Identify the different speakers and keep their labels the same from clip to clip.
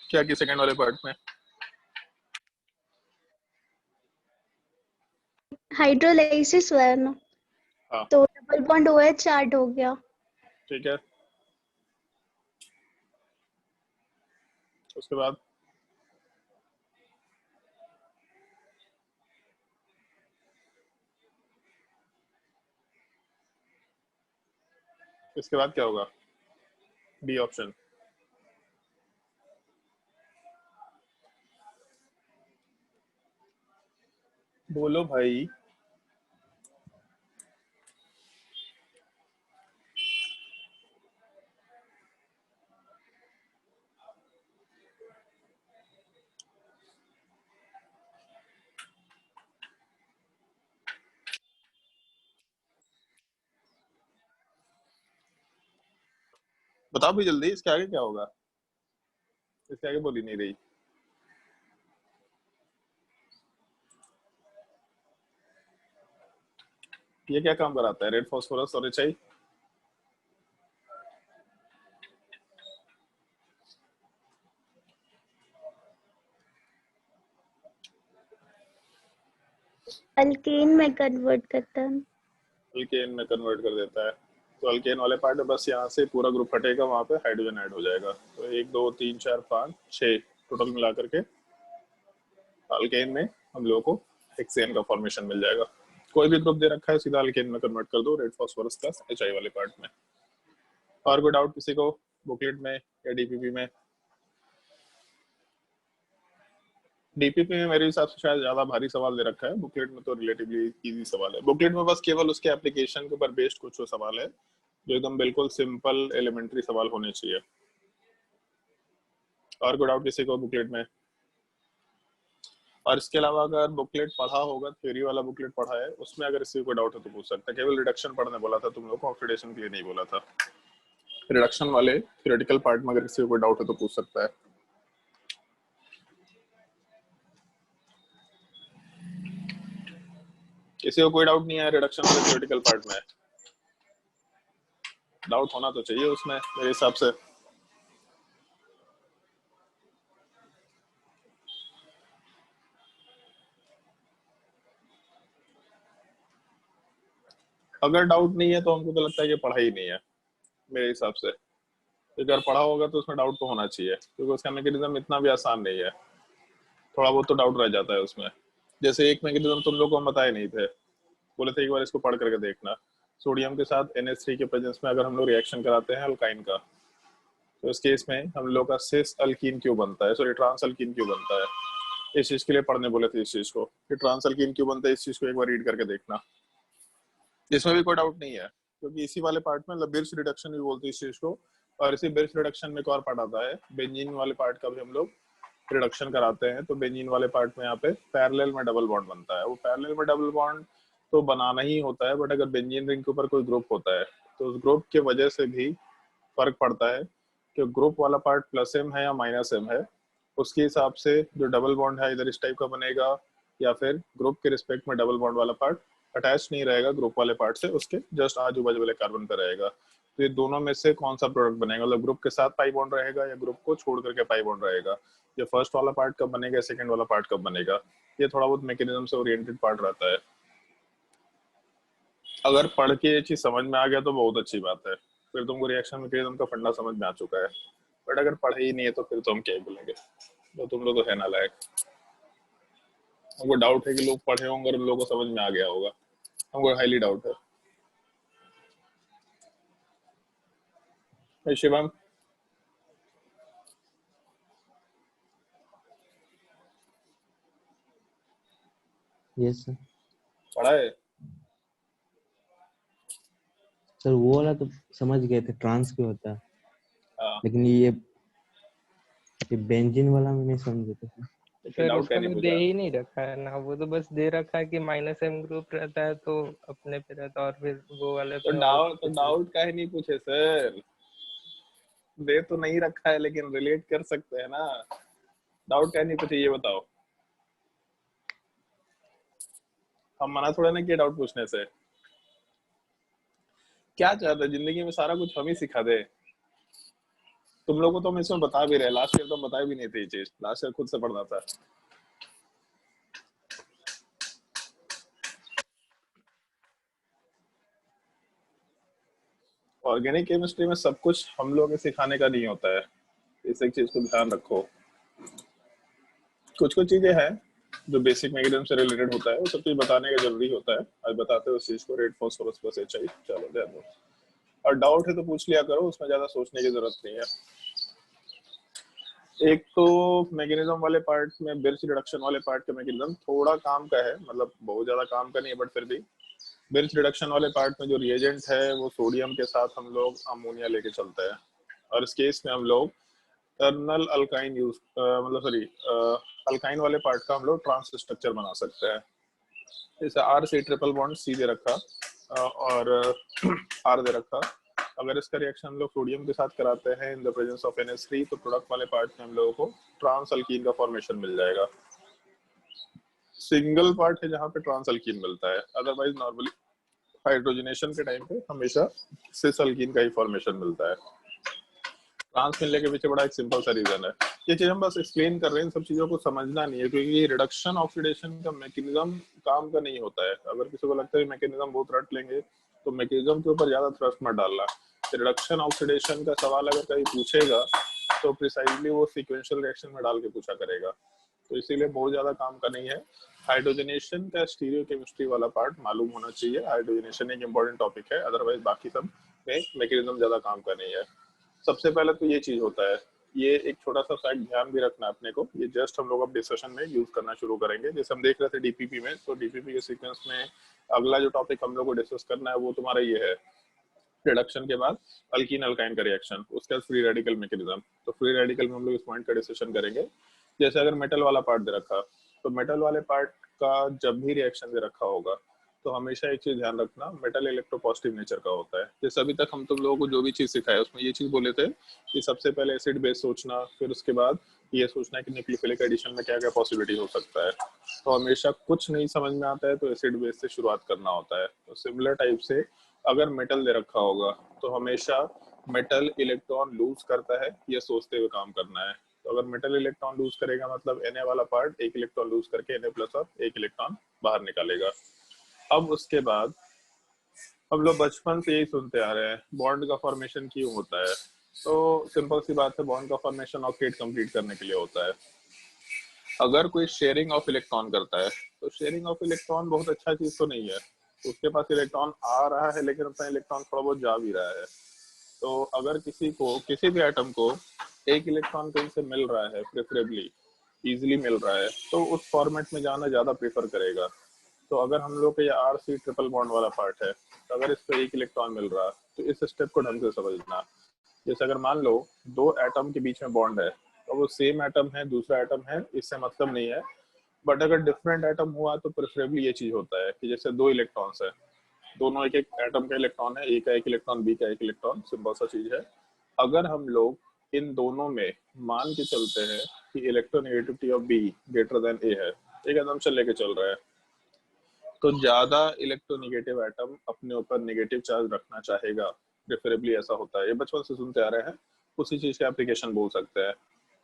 Speaker 1: क्या कि सेकंड वाले पार्ट में
Speaker 2: हाइड्रोलाइसिस हुआ है ना,
Speaker 1: हाँ
Speaker 2: तो डबल बॉन्ड OH ऐड हो गया।
Speaker 1: ठीक है, उसके बाद इसके बाद क्या होगा? B option. बोलो भाई। बताओ भी जल्दी, इसके आगे क्या होगा? इसके आगे बोली नहीं रही। ये क्या काम कराता है? रेड फास्फोरस और एचआई।
Speaker 2: अल्केन में कन्वर्ट करता है।
Speaker 1: अल्केन में कन्वर्ट कर देता है। तो अल्केन वाले पार्ट में बस यहाँ से पूरा ग्रुप हटेगा, वहां पे हाइड्रोजन ऐड हो जाएगा। तो 1 2 3 4 5 6 टोटल मिला करके अल्केन में हम लोगों को हेक्सेन का फॉर्मेशन मिल जाएगा। कोई भी ग्रुप दे रखा है सीधा अल्केन में कन्वर्ट कर दो, रेड फास्फोरस प्लस एचआई वाले पार्ट में। और कोई डाउट किसी को बुकलेट में या डीपीपी में? डीपीपी में मेरे हिसाब से शायद ज्यादा भारी सवाल दे रखा है, बुकलेट में तो रिलेटिवली इजी सवाल है। बुकलेट में बस केवल उसके एप्लीकेशन के ऊपर बेस्ड कुछ सवाल है जो एकदम बिल्कुल सिंपल एलिमेंट्री सवाल होने चाहिए। और कोई डाउट किसी को बुकलेट में? और इसके अलावा अगर बुकलेट पढ़ा होगा, थ्योरी वाला बुकलेट पढ़ा है, उसमें अगर किसी को डाउट है तो पूछ सकता है। केवल रिडक्शन पढ़ने बोला था तुम लोग को, ऑक्सीडेशन के लिए नहीं बोला था। रिडक्शन वाले थ्योरेटिकल पार्ट में अगर किसी को डाउट है तो पूछ सकता है। किसी को कोई डाउट नहीं है रिडक्शन वाले थ्योरेटिकल पार्ट में? डाउट होना तो चाहिए उसमें मेरे हिसाब से। अगर डाउट नहीं है तो हमको तो लगता है कि पढ़ा ही नहीं है मेरे हिसाब से। अगर पढ़ा होगा तो उसमें डाउट तो होना चाहिए, क्योंकि उसका मैकेनिज्म इतना भी आसान नहीं है। थोड़ा बहुत तो डाउट रह जाता है उसमें। जैसे एक मैकेनिज्म तुम लोग को हम बताए नहीं थे, बोले थे एक बार इसको पढ़ करके देखना। सोडियम के साथ NH3 के प्रेजेंस में अगर हम लोग रिएक्शन कराते हैं अल्काइन का, तो इस केस में हम लोग का सिस अल्कीन क्यों बनता है, सॉरी ट्रांस अल्कीन क्यों बनता है। इस चीज के लिए पढ़ने बोले थे इस चीज को, कि ट्रांस अल्कीन क्यों बनता है, इस चीज को एक बार रीड करके देखना। इसमें भी कोई डाउट नहीं है, क्योंकि इसी वाले पार्ट में मतलब बिर्च रिडक्शन भी बोलते हैं इस चीज को। और इसी बिर्च रिडक्शन में एक और पार्ट आता है, बेंजीन वाले पार्ट का भी हम लोग रिडक्शन कराते हैं। तो बेंजीन वाले पार्ट में यहाँ पे पैरेलल में डबल बॉन्ड बनता है। वो पैरेलल में डबल बॉन्ड तो बनाना ही होता है, बट अगर बेंजीन रिंग के ऊपर कोई ग्रुप होता है तो उस ग्रुप की वजह से भी फर्क पड़ता है कि ग्रुप वाला पार्ट प्लस एम है या माइनस एम है। उसके हिसाब से जो डबल बॉन्ड है इधर इस टाइप का बनेगा, या फिर ग्रुप के रिस्पेक्ट में डबल बॉन्ड वाला पार्ट अटैच नहीं रहेगा ग्रुप वाले पार्ट से, उसके जस्ट आजू बाजू वाले कार्बन पर रहेगा। तो ये दोनों में से कौन सा प्रोडक्ट बनेगा, मतलब ग्रुप के साथ पाई बॉन्ड रहेगा या ग्रुप को छोड़ करके पाई बॉन्ड रहेगा। ये फर्स्ट वाला पार्ट कब बनेगा, सेकंड वाला पार्ट कब बनेगा, ये थोड़ा बहुत मैकेनिज्म से ओरिएंटेड पार्ट रहता है। अगर पढ़ के ये चीज समझ में आ गया तो बहुत अच्छी बात है, फिर तुमको रिएक्शन मैकेनिज्म का फंडा समझ में आ चुका है। बट अगर पढ़े ही नहीं है तो फिर तो हम क्या ही बोलेंगे, तो तुम लोग तो है ना लायक। हमको डाउट है कि लोग पढ़े होंगे और उन लोगों को समझ में आ गया होगा, हमको हाईली डाउट है। Shivam
Speaker 3: yes sir.
Speaker 1: पढ़ा है?
Speaker 3: सर वो वाला तो समझ गए थे, ट्रांस क्यों होता है,
Speaker 1: हाँ,
Speaker 3: लेकिन ये बेंजीन वाला मैं नहीं समझे थे सर।
Speaker 1: तो फिर
Speaker 4: सर
Speaker 1: डाउट क्या
Speaker 4: उसका
Speaker 1: नहीं
Speaker 4: तो दे
Speaker 1: पूछा?
Speaker 4: ही नहीं रखा है ना, वो तो बस दे रखा है कि -m ग्रुप रहता है तो अपने पे रहता है, और फिर वो वाले
Speaker 1: तो
Speaker 4: पे और कुछ
Speaker 1: डाउट का ही नहीं पूछे सर। दे तो नहीं रखा है लेकिन रिलेट कर सकते हैं ना। डाउट क्या नहीं पूछे ये बताओ। हम मना थोड़ा ना किए डाउट पूछने से। क्या चाहते हैं जिंदगी में सारा कुछ हम ही सिखा दे? तुम लोगों को तो हम इसमें बता भी रहे, लास्ट ईयर तो हम बताए भी नहीं थे ये चीज, लास्ट ईयर खुद से पढ़ना था। ऑर्गेनिक केमिस्ट्री में सब कुछ हम लोग के सिखाने का नहीं होता है, इस एक चीज को ध्यान रखो। कुछ कुछ चीजें हैं जो बेसिक मैकेनिज्म से रिलेटेड होता है, वो सब चीज बताने का जरूरी होता है। आज बताते हो उस चीज को, रेड फास्फोरस प्लस HI, चलो ध्यान दो। और डाउट है तो पूछ लिया करो, उसमें ज्यादा सोचने की जरूरत नहीं है। एक तो मैकेनिज्म वाले पार्ट में, बिर्च रिडक्शन वाले पार्ट का मैकेनिज्म थोड़ा काम का है, मतलब बहुत ज्यादा काम का नहीं है, बट फिर भी बिर्च रिडक्शन वाले पार्ट में जो रिएजेंट है वो सोडियम के साथ हम लोग अमोनिया लेके चलते हैं, और इस केस में हम लोग टर्नल अल्काइन यूज मतलब सॉरी अल्काइन वाले पार्ट का हम लोग ट्रांस स्ट्रक्चर बना सकते हैं। जैसे R से ट्रिपल बॉन्ड C दे रखा और R दे रखा। अगर इसका रिएक्शन हम लोग सोडियम के साथ कराते हैं इन द प्रेजेंस ऑफ NH3, तो प्रोडक्ट वाले पार्ट में हम लोगों को ट्रांस अल्कीन का फॉर्मेशन मिल जाएगा। सिंगल पार्ट है जहाँ पे ट्रांस अल्कीन मिलता है, अदरवाइज नॉर्मली हाइड्रोजनेशन के टाइम पे हमेशा सिस अल्कीन का ही फॉर्मेशन मिलता है। ट्रांस मिलने के पीछे बड़ा एक सिंपल सा रीजन है, ये चीज हम बस एक्सप्लेन कर रहे हैं, इन सब चीजों को समझना नहीं है, क्योंकि रिडक्शन ऑक्सीडेशन का मैकेनिज्म काम का नहीं होता है। अगर किसी को लगता है मैकेनिज्म बहुत रट लेंगे तो मैकेनिज्म के ऊपर ज्यादा थ्रस्ट मत डालना। रिडक्शन ऑक्सीडेशन का सवाल अगर कहीं पूछेगा तो प्रिसाइजली वो सीक्वेंशियल रिएक्शन में डाल के पूछा करेगा, तो इसीलिए बहुत ज्यादा काम का नहीं है। हाइड्रोजनेशन का स्टीरियोकेमिस्ट्री वाला पार्ट मालूम होना चाहिए, हाइड्रोजनेशन एक इम्पोर्टेंट टॉपिक है, अदरवाइज बाकी सब में मैकेनिज्म ज्यादा काम का नहीं है। सबसे पहले तो ये चीज होता है, ये एक छोटा सा फैक्ट ध्यान भी रखना अपने को, ये जस्ट हम लोग अब डिस्कशन में यूज करना शुरू करेंगे। जैसे हम देख रहे थे डीपीपी में, तो डीपीपी के सीक्वेंस में अगला जो टॉपिक हम लोग को डिस्कस करना है वो तुम्हारा ये है, रिडक्शन के बाद अल्कीन अल्काइन का रिएक्शन, उसके बाद फ्री रेडिकल मैकेनिज्म। तो फ्री रेडिकल में हम लोग इस पॉइंट का डिस्कशन करेंगे। जैसे अगर मेटल वाला पार्ट दे रखा, तो मेटल वाले पार्ट का जब भी रिएक्शन दे रखा होगा तो हमेशा एक चीज ध्यान रखना, मेटल इलेक्ट्रोपॉजिटिव नेचर का होता है। जैसे अभी तक हम तुम लोगों को जो भी चीज सिखाया उसमें ये चीज बोले थे कि सबसे पहले एसिड बेस सोचना, फिर उसके बाद ये सोचना कि न्यूक्लियोफिलिक एडिशन में क्या क्या पॉसिबिलिटी हो सकता है। तो हमेशा कुछ नहीं समझ में आता है तो एसिड बेस से शुरुआत करना होता है। तो सिमिलर टाइप से अगर मेटल दे रखा होगा तो हमेशा मेटल इलेक्ट्रॉन लूज करता है ये सोचते हुए काम करना है। तो अगर मेटल इलेक्ट्रॉन लूज करेगा मतलब Na वाला पार्ट एक इलेक्ट्रॉन लूज करके Na प्लस और एक इलेक्ट्रॉन बाहर निकालेगा। अब उसके बाद हम लोग बचपन से यही सुनते आ रहे हैं बॉन्ड का फॉर्मेशन क्यों होता है, तो सिंपल सी बात है, बॉन्ड का फॉर्मेशन ऑक्टेट कंप्लीट करने के लिए होता है। अगर कोई शेयरिंग ऑफ इलेक्ट्रॉन करता है तो शेयरिंग ऑफ इलेक्ट्रॉन बहुत अच्छा चीज तो नहीं है, उसके पास इलेक्ट्रॉन आ रहा है लेकिन अपना इलेक्ट्रॉन थोड़ा बहुत जा भी रहा है। तो अगर किसी को, किसी भी एटम को एक इलेक्ट्रॉन कहीं से मिल रहा है, प्रेफरेबली इजीली मिल रहा है, तो उस फॉर्मेट में जाना ज्यादा प्रेफर करेगा। तो अगर हम लोग का ये RC ट्रिपल बॉन्ड वाला पार्ट है, तो अगर इसको एक इलेक्ट्रॉन मिल रहा तो इस स्टेप को ढंग से समझना। जैसे अगर मान लो दो एटम के बीच में बॉन्ड है, तो वो सेम एटम है दूसरा एटम है इससे मतलब नहीं है, बट अगर डिफरेंट एटम हुआ तो प्रेफरेबली ये चीज होता है कि जैसे दो इलेक्ट्रॉन्स है, दोनों एक एक एटम का इलेक्ट्रॉन है, ए का एक इलेक्ट्रॉन बी का एक इलेक्ट्रॉन, सिंपल सा चीज है। अगर हम लोग इन दोनों में मान के चलते हैं कि electronegativity of B greater than A है, एक असम्पशन लेके चल रहा है, तो ज्यादा इलेक्ट्रोनेगेटिव एटम अपने ऊपर नेगेटिव चार्ज रखना चाहेगा, प्रेफरेबली ऐसा होता है। ये बचपन से सुनते आ रहे हैं, उसी चीज का एप्लीकेशन बोल सकते हैं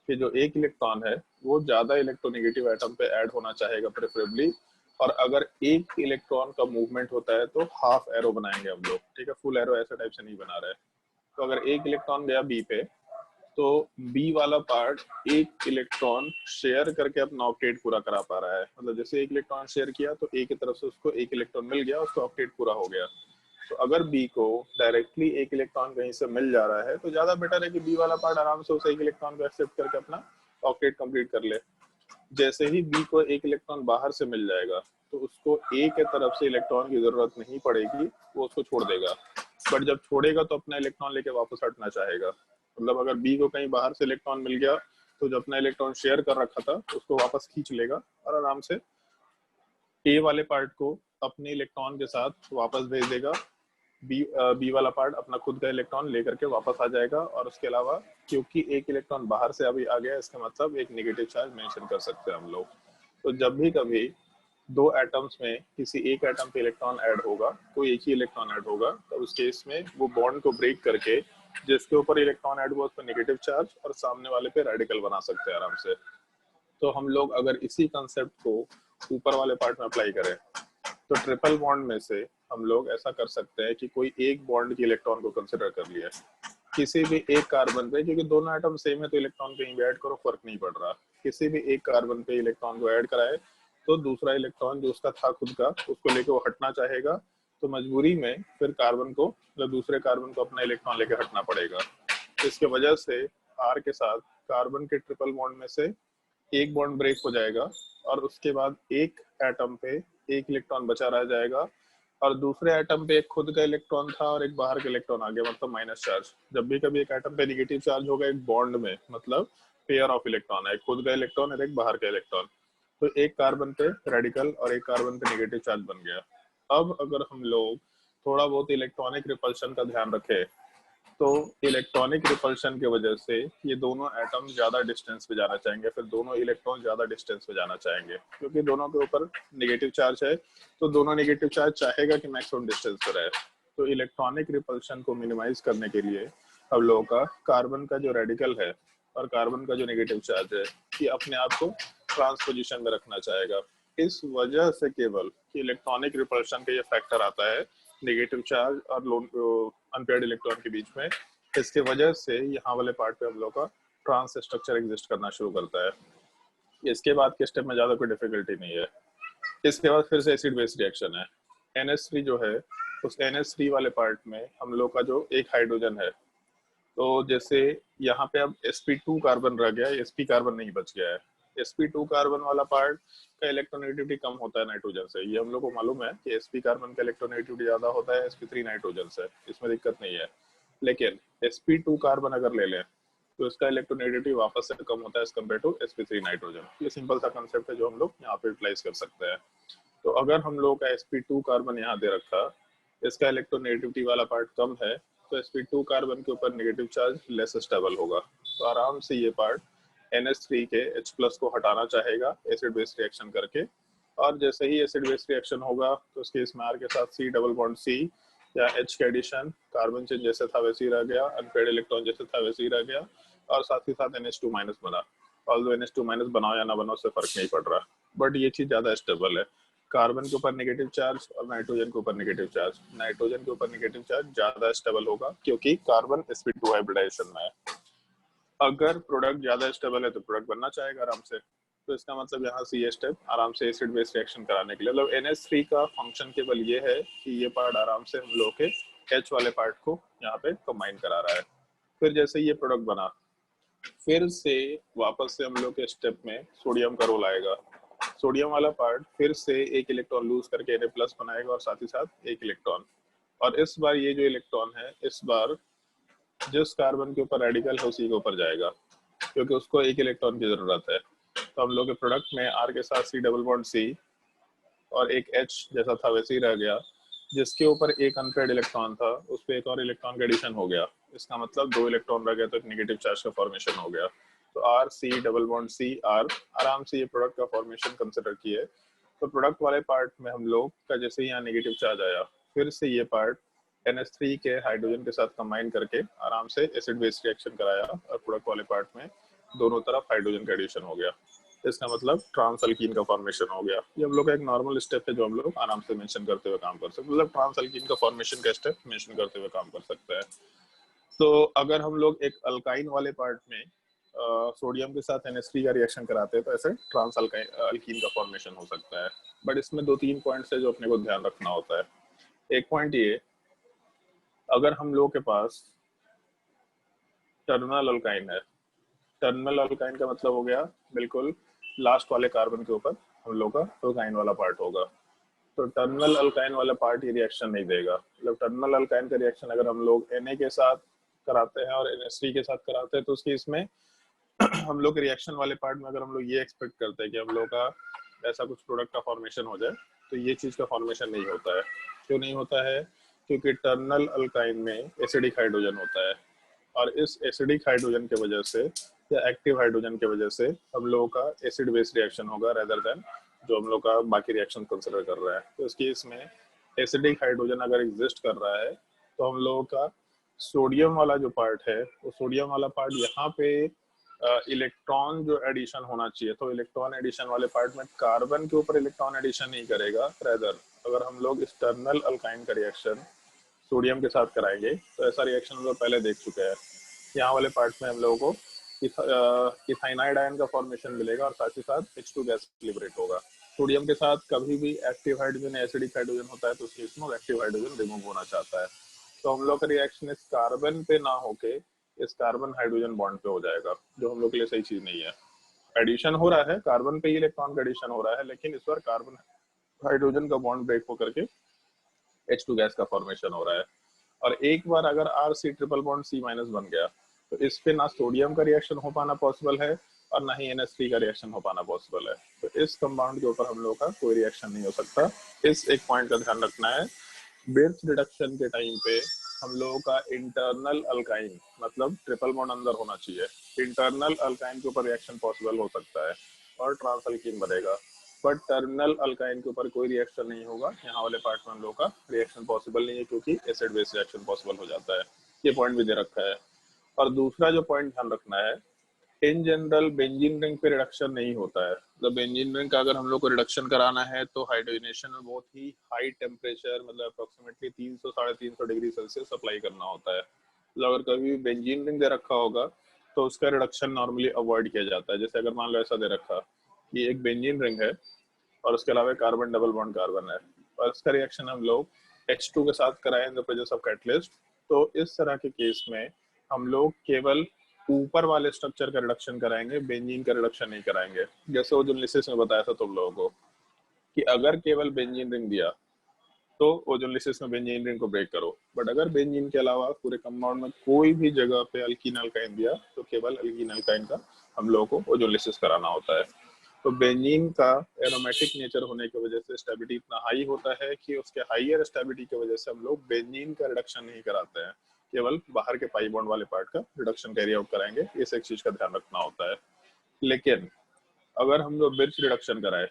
Speaker 1: कि जो एक इलेक्ट्रॉन है वो ज्यादा इलेक्ट्रोनेगेटिव एटम पे ऐड होना चाहेगा प्रेफरेबली, और अगर एक इलेक्ट्रॉन का मूवमेंट होता है तो हाफ एरो बनाएंगे हम लोग, ठीक है, फुल एरो ऐसे टाइप से नहीं बना रहे। तो अगर एक इलेक्ट्रॉन गया बी पे, तो बी वाला पार्ट एक इलेक्ट्रॉन शेयर करके अपना ऑक्टेट पूरा करा पा रहा है, मतलब जैसे एक इलेक्ट्रॉन शेयर किया तो ए की तरफ से उसको एक इलेक्ट्रॉन मिल गया, उसका ऑक्टेट पूरा हो गया। तो अगर बी को डायरेक्टली एक इलेक्ट्रॉन कहीं से मिल जा रहा है तो ज्यादा बेटर है कि बी वाला पार्ट आराम से उस एक इलेक्ट्रॉन को एक्सेप्ट करके अपना ऑक्टेट कंप्लीट कर ले। जैसे ही बी को एक इलेक्ट्रॉन बाहर से मिल जाएगा तो उसको ए के तरफ से इलेक्ट्रॉन की जरूरत नहीं पड़ेगी, वो उसको छोड़ देगा। बट जब छोड़ेगा तो अपना इलेक्ट्रॉन लेके वापस हटना चाहेगा, मतलब अगर बी को कहीं बाहर से इलेक्ट्रॉन मिल गया तो जो अपना इलेक्ट्रॉन शेयर कर रखा था उसको वापस खींच लेगा और आराम से ए वाले पार्ट को अपने इलेक्ट्रॉन के साथ वापस भेज देगा। बी वाला पार्ट अपना खुद का इलेक्ट्रॉन लेकर के वापस आ जाएगा, और उसके अलावा क्योंकि एक इलेक्ट्रॉन बाहर से अभी आ गया, इसका मतलब एक नेगेटिव चार्ज मेंशन कर सकते हैं हम लोग। तो जब भी कभी दो एटम्स में किसी एक एटम पे इलेक्ट्रॉन ऐड होगा, कोई एक ही इलेक्ट्रॉन ऐड होगा, तो उस केस में वो बॉन्ड को ब्रेक करके जिसके ऊपर इलेक्ट्रॉन ऐड हुआ उस पर नेगेटिव चार्ज और सामने वाले पे रेडिकल बना सकते हैं आराम से। तो हम लोग अगर इसी कंसेप्ट को ऊपर वाले पार्ट में अप्लाई करें तो ट्रिपल बॉन्ड में से हम लोग ऐसा कर सकते हैं कि कोई एक बॉन्ड के इलेक्ट्रॉन को कंसिडर कर लिया किसी भी एक कार्बन पे, क्योंकि दोनों एटम सेम है तो इलेक्ट्रॉन कहीं भी ऐड करो फर्क नहीं पड़ रहा। किसी भी एक कार्बन पे इलेक्ट्रॉन को ऐड कराए तो दूसरा इलेक्ट्रॉन जो उसका था खुद का उसको लेके वो हटना चाहेगा, तो मजबूरी में फिर कार्बन को मतलब दूसरे कार्बन को अपना इलेक्ट्रॉन लेके हटना पड़ेगा। इसके वजह से आर के साथ कार्बन के ट्रिपल बॉन्ड में से एक बॉन्ड ब्रेक हो जाएगा और उसके बाद एक एटम पे एक इलेक्ट्रॉन बचा रह जाएगा और दूसरे एटम पे एक खुद का इलेक्ट्रॉन था और एक बाहर का इलेक्ट्रॉन आ गया, मतलब माइनस चार्ज। जब भी कभी एक एटम पे नेगेटिव चार्ज होगा एक बॉन्ड में, मतलब पेयर ऑफ इलेक्ट्रॉन है, एक खुद का इलेक्ट्रॉन और एक बाहर का इलेक्ट्रॉन, तो एक कार्बन पे रेडिकल और एक कार्बन पे नेगेटिव चार्ज बन गया। अब अगर हम लोग थोड़ा बहुत इलेक्ट्रॉनिक रिपल्शन का ध्यान रखें तो इलेक्ट्रॉनिक रिपल्शन की वजह से ये दोनों एटम ज्यादा डिस्टेंस पे जाना चाहेंगे, फिर दोनों इलेक्ट्रॉन ज्यादा डिस्टेंस पे जाना चाहेंगे, क्योंकि दोनों के ऊपर नेगेटिव चार्ज है तो दोनों नेगेटिव चार्ज चाहेगा कि मैक्सिमम डिस्टेंस पे रहे। तो इलेक्ट्रॉनिक रिपल्शन को मिनिमाइज करने के लिए हम लोगों का कार्बन का जो रेडिकल है और कार्बन का जो नेगेटिव चार्ज है ये अपने आप को ट्रांसपोजिशन में रखना चाहेगा। इस वजह से केवल इलेक्ट्रॉनिक रिपल्शन का ये फैक्टर आता है नेगेटिव चार्ज और अनपेयर्ड इलेक्ट्रॉन के बीच में। इसके वजह से यहाँ वाले पार्ट पे हम लोग का ट्रांस स्ट्रक्चर एग्जिस्ट करना शुरू करता है। इसके बाद के स्टेप में ज्यादा कोई डिफिकल्टी नहीं है। इसके बाद फिर से एसिड बेस रिएक्शन है। NH3 जो है उस NH3 वाले पार्ट में हम लोग का जो एक हाइड्रोजन है, तो जैसे यहाँ पे अब sp2 कार्बन रह गया, sp कार्बन नहीं बच गया है। sp2 कार्बन वाला पार्ट का इलेक्ट्रोनेगेटिविटी कम होता है नाइट्रोजन से, ये हम लोग को मालूम है कि sp कार्बन का इलेक्ट्रोनेगेटिविटी ज्यादा होता है sp3 नाइट्रोजन से, इसमें दिक्कत नहीं है। लेकिन sp2 कार्बन अगर ले लें तो इसका इलेक्ट्रोनेगेटिविटी वापस से कम होता है as compared to sp3 nitrogen. ये सिंपल सा कंसेप्ट है जो हम लोग यहाँ पे यूटिलाइज कर सकते हैं। तो अगर हम लोग का sp2 कार्बन यहाँ दे रखा, इसका इलेक्ट्रोनेगेटिविटी वाला पार्ट कम है तो sp2 कार्बन के ऊपर नेगेटिव चार्ज लेस स्टेबल होगा, तो आराम से ये पार्ट NH3 के H+ को हटाना चाहेगा एसिड बेस रिएक्शन करके। और जैसे ही एसिड बेस रिएक्शन होगा तो उसके इस R के साथ C डबल बॉन्ड C या H के एडिशन, कार्बन चेन जैसे था वैसे ही रह गया, अनपेयर्ड इलेक्ट्रॉन जैसे था वैसे ही रह गया और साथ ही साथ NH2 माइनस बना। ऑल्दो NH2 माइनस बनाओ या ना बनाओ उससे फर्क नहीं पड़ रहा, बट ये चीज ज्यादा स्टेबल है। कार्बन के ऊपर नेगेटिव चार्ज और नाइट्रोजन के ऊपर नेगेटिव चार्ज, नाइट्रोजन के ऊपर नेगेटिव चार्ज ज्यादा स्टेबल होगा क्योंकि कार्बन sp2 हाइब्रिडाइजेशन में है। अगर प्रोडक्ट ज्यादा स्टेबल है तो प्रोडक्ट बनना चाहेगा आराम से, तो इसका मतलब यहाँ से ये स्टेप आराम से एसिड बेस रिएक्शन कराने के लिए, मतलब NH3 का फंक्शन केवल ये है कि ये पार्ट आराम से हम लोग के H वाले पार्ट को यहाँ पे कंबाइन करा रहा है। फिर जैसे ये प्रोडक्ट बना, फिर से वापस से हम लोग के स्टेप में सोडियम का रोल आएगा। सोडियम वाला पार्ट फिर से एक इलेक्ट्रॉन लूज करके Na+ बनाएगा और साथ ही साथ एक इलेक्ट्रॉन, और इस बार ये जो इलेक्ट्रॉन है इस बार जिस कार्बन के ऊपर रेडिकल है उसी के ऊपर जाएगा क्योंकि उसको एक इलेक्ट्रॉन की जरूरत है। तो हम लोग के प्रोडक्ट में R के साथ C डबल बॉन्ड C और एक H जैसा था वैसे ही रह गया, जिसके ऊपर एक अनपेयर्ड इलेक्ट्रॉन था उस पर एक और इलेक्ट्रॉन का एडिशन हो गया। इसका मतलब 2 इलेक्ट्रॉन रह गया तो एक नेगेटिव चार्ज का फॉर्मेशन हो गया। तो R C double bond C R आराम से ये प्रोडक्ट का फॉर्मेशन कंसिडर किए। तो प्रोडक्ट वाले पार्ट में हम लोग का जैसे ही यहाँ नेगेटिव चार्ज आया, फिर से ये पार्ट NH3 के हाइड्रोजन के साथ कंबाइन करके आराम से एसिड बेस रिएक्शन कराया और प्रोडक्ट वाले पार्ट में दोनों तरफ हाइड्रोजन का एडिशन हो गया। इसका मतलब ट्रांस अल्कीन का फॉर्मेशन हो गया। ये हम लोग का एक नॉर्मल स्टेप है जो हम लोग आराम से मेंशन करते हुए काम कर सकते हैं, मतलब ट्रांस अल्कीन का फॉर्मेशन का स्टेप मेंशन करते हुए काम कर सकते हैं। तो अगर हम लोग एक अल्काइन वाले पार्ट में सोडियम के साथ NH3 का रिएक्शन कराते हैं तो ऐसे ट्रांस अल्कीन का फॉर्मेशन हो सकता है। बट इसमें 2-3 पॉइंट्स है जो अपने को ध्यान रखना होता है। एक पॉइंट ये, अगर हम लोग के पास टर्मिनल अल्काइन है, टर्मिनल अल्काइन का मतलब हो गया बिल्कुल लास्ट वाले कार्बन के ऊपर हम लोग का अल्काइन वाला पार्ट होगा। तो टर्मिनल अल्काइन वाला पार्ट ये रिएक्शन नहीं देगा। मतलब टर्मिनल अल्काइन का रिएक्शन अगर हम लोग Na के साथ कराते हैं और NH3 के साथ कराते हैं तो उसके इसमें हम लोग रिएक्शन वाले पार्ट में अगर हम लोग ये एक्सपेक्ट करते हैं कि हम लोग का ऐसा कुछ प्रोडक्ट का फॉर्मेशन हो जाए तो ये चीज का फॉर्मेशन नहीं होता है। क्यों नहीं होता है? क्योंकि टर्मिनल अल्काइन में एसिडिक हाइड्रोजन होता है और इस एसिडिक हाइड्रोजन की वजह से या एक्टिव हाइड्रोजन की वजह से हम लोगों का एसिड बेस रिएक्शन होगा रेदर देन जो हम लोग का बाकी रिएक्शन कंसिडर कर रहा है। तो इस केस में एसिडिक हाइड्रोजन अगर एग्जिस्ट कर रहा है तो हम लोगों का सोडियम वाला जो पार्ट है, वो सोडियम वाला पार्ट यहाँ पे इलेक्ट्रॉन जो एडिशन होना चाहिए, तो इलेक्ट्रॉन एडिशन वाले पार्ट में कार्बन के ऊपर इलेक्ट्रॉन एडिशन नहीं करेगा, रेदर अगर हम लोग एक्सटर्नल अल्काइन का रिएक्शन सोडियम के साथ कराएंगे तो ऐसा रिएक्शन हम लोग पहले देख चुके हैं। यहाँ वाले पार्ट में हम लोगों को इथाइनाइड आयन का फॉर्मेशन मिलेगा और साथ ही साथ H2 गैस लिबरेट होगा। सोडियम के साथ कभी भी एक्टिव हाइड्रोजन एसिडिक हाइड्रोजन होता है तो उस केस में एक्टिव हाइड्रोजन रिमूव होना चाहता है, तो हम लोग का रिएक्शन इस कार्बन पे ना होके इस कार्बन हाइड्रोजन बॉन्ड पे हो जाएगा, जो हम लोग के लिए सही चीज नहीं है। एडिशन हो रहा है कार्बन पे ही इलेक्ट्रॉन का एडिशन हो रहा है, लेकिन इस बार कार्बन हाइड्रोजन का बॉन्ड ब्रेक होकर के H2 गैस का फॉर्मेशन हो रहा है। और एक बार अगर RC triple bond C minus बन गया तो इस पे ना सोडियम का रिएक्शन हो पाना पॉसिबल है और ना ही NH3 का रिएक्शन हो पाना पॉसिबल है, तो इस कंपाउंड के ऊपर हम लोग का कोई रिएक्शन नहीं हो सकता। इस एक पॉइंट का ध्यान रखना है। बिर्च रिडक्शन के टाइम पे हम लोगों का इंटरनल अल्काइन मतलब ट्रिपल बॉन्ड अंदर होना चाहिए, इंटरनल अल्काइन के ऊपर रिएक्शन पॉसिबल हो सकता है और ट्रांस अल्कीन बनेगा, बट टर्मिनल अल्काइन के ऊपर कोई रिएक्शन नहीं होगा। यहाँ वाले पार्ट में हम लोग का रिएक्शन पॉसिबल नहीं है क्योंकि एसिड बेस रिएक्शन पॉसिबल हो जाता है। ये पॉइंट भी दे रखा है। और दूसरा जो पॉइंट ध्यान रखना है, इन जनरल बेंजीन रिंग पे रिडक्शन नहीं होता है। मतलब बेंजीन रिंग का अगर हम लोग को रिडक्शन कराना है तो हाइड्रोजनेशन में बहुत ही हाई टेम्परेचर मतलब अप्रोक्सीमेटली 300-350 डिग्री सेल्सियस अप्लाई करना होता है। मतलब अगर कभी भी बेंजीन रिंग दे रखा होगा तो उसका रिडक्शन नॉर्मली अवॉइड किया जाता है। जैसे अगर मान लो ऐसा दे रखा कि एक बेंजीन रिंग है और उसके अलावा कार्बन डबल बॉन्ड कार्बन है और इसका रिएक्शन हम लोग H2 के साथ कराएं इन द प्रेजेंस ऑफ कैटलिस्ट, तो इस तरह के केस में हम लोग केवल ऊपर वाले स्ट्रक्चर का रिडक्शन कराएंगे, बेंजीन का रिडक्शन नहीं कराएंगे। जैसे ओजोनलिसिस में बताया था तुम लोगों को कि अगर केवल बेंजीन रिंग दिया तो ओजोनलिसिस में बेंजीन रिंग को ब्रेक करो, बट अगर बेंजीन के अलावा पूरे कंपाउंड में कोई भी जगह पे अल्कीन अल्काइन दिया तो केवल अल्कीन अल्काइन का हम लोगों को ओजोनलिसिस कराना होता है। तो बेंजीन का एरोमेटिक नेचर होने की वजह से स्टेबिलिटी इतना हाई होता है कि उसके हाईयर स्टेबिलिटी की वजह से हम लोग बेंजीन का रिडक्शन नहीं कराते हैं, केवल बाहर के पाई बॉन्ड वाले पार्ट का रिडक्शन कैरी आउट कराएंगे। इस एक चीज का ध्यान रखना होता है। लेकिन अगर हम लोग बिर्च रिडक्शन कराए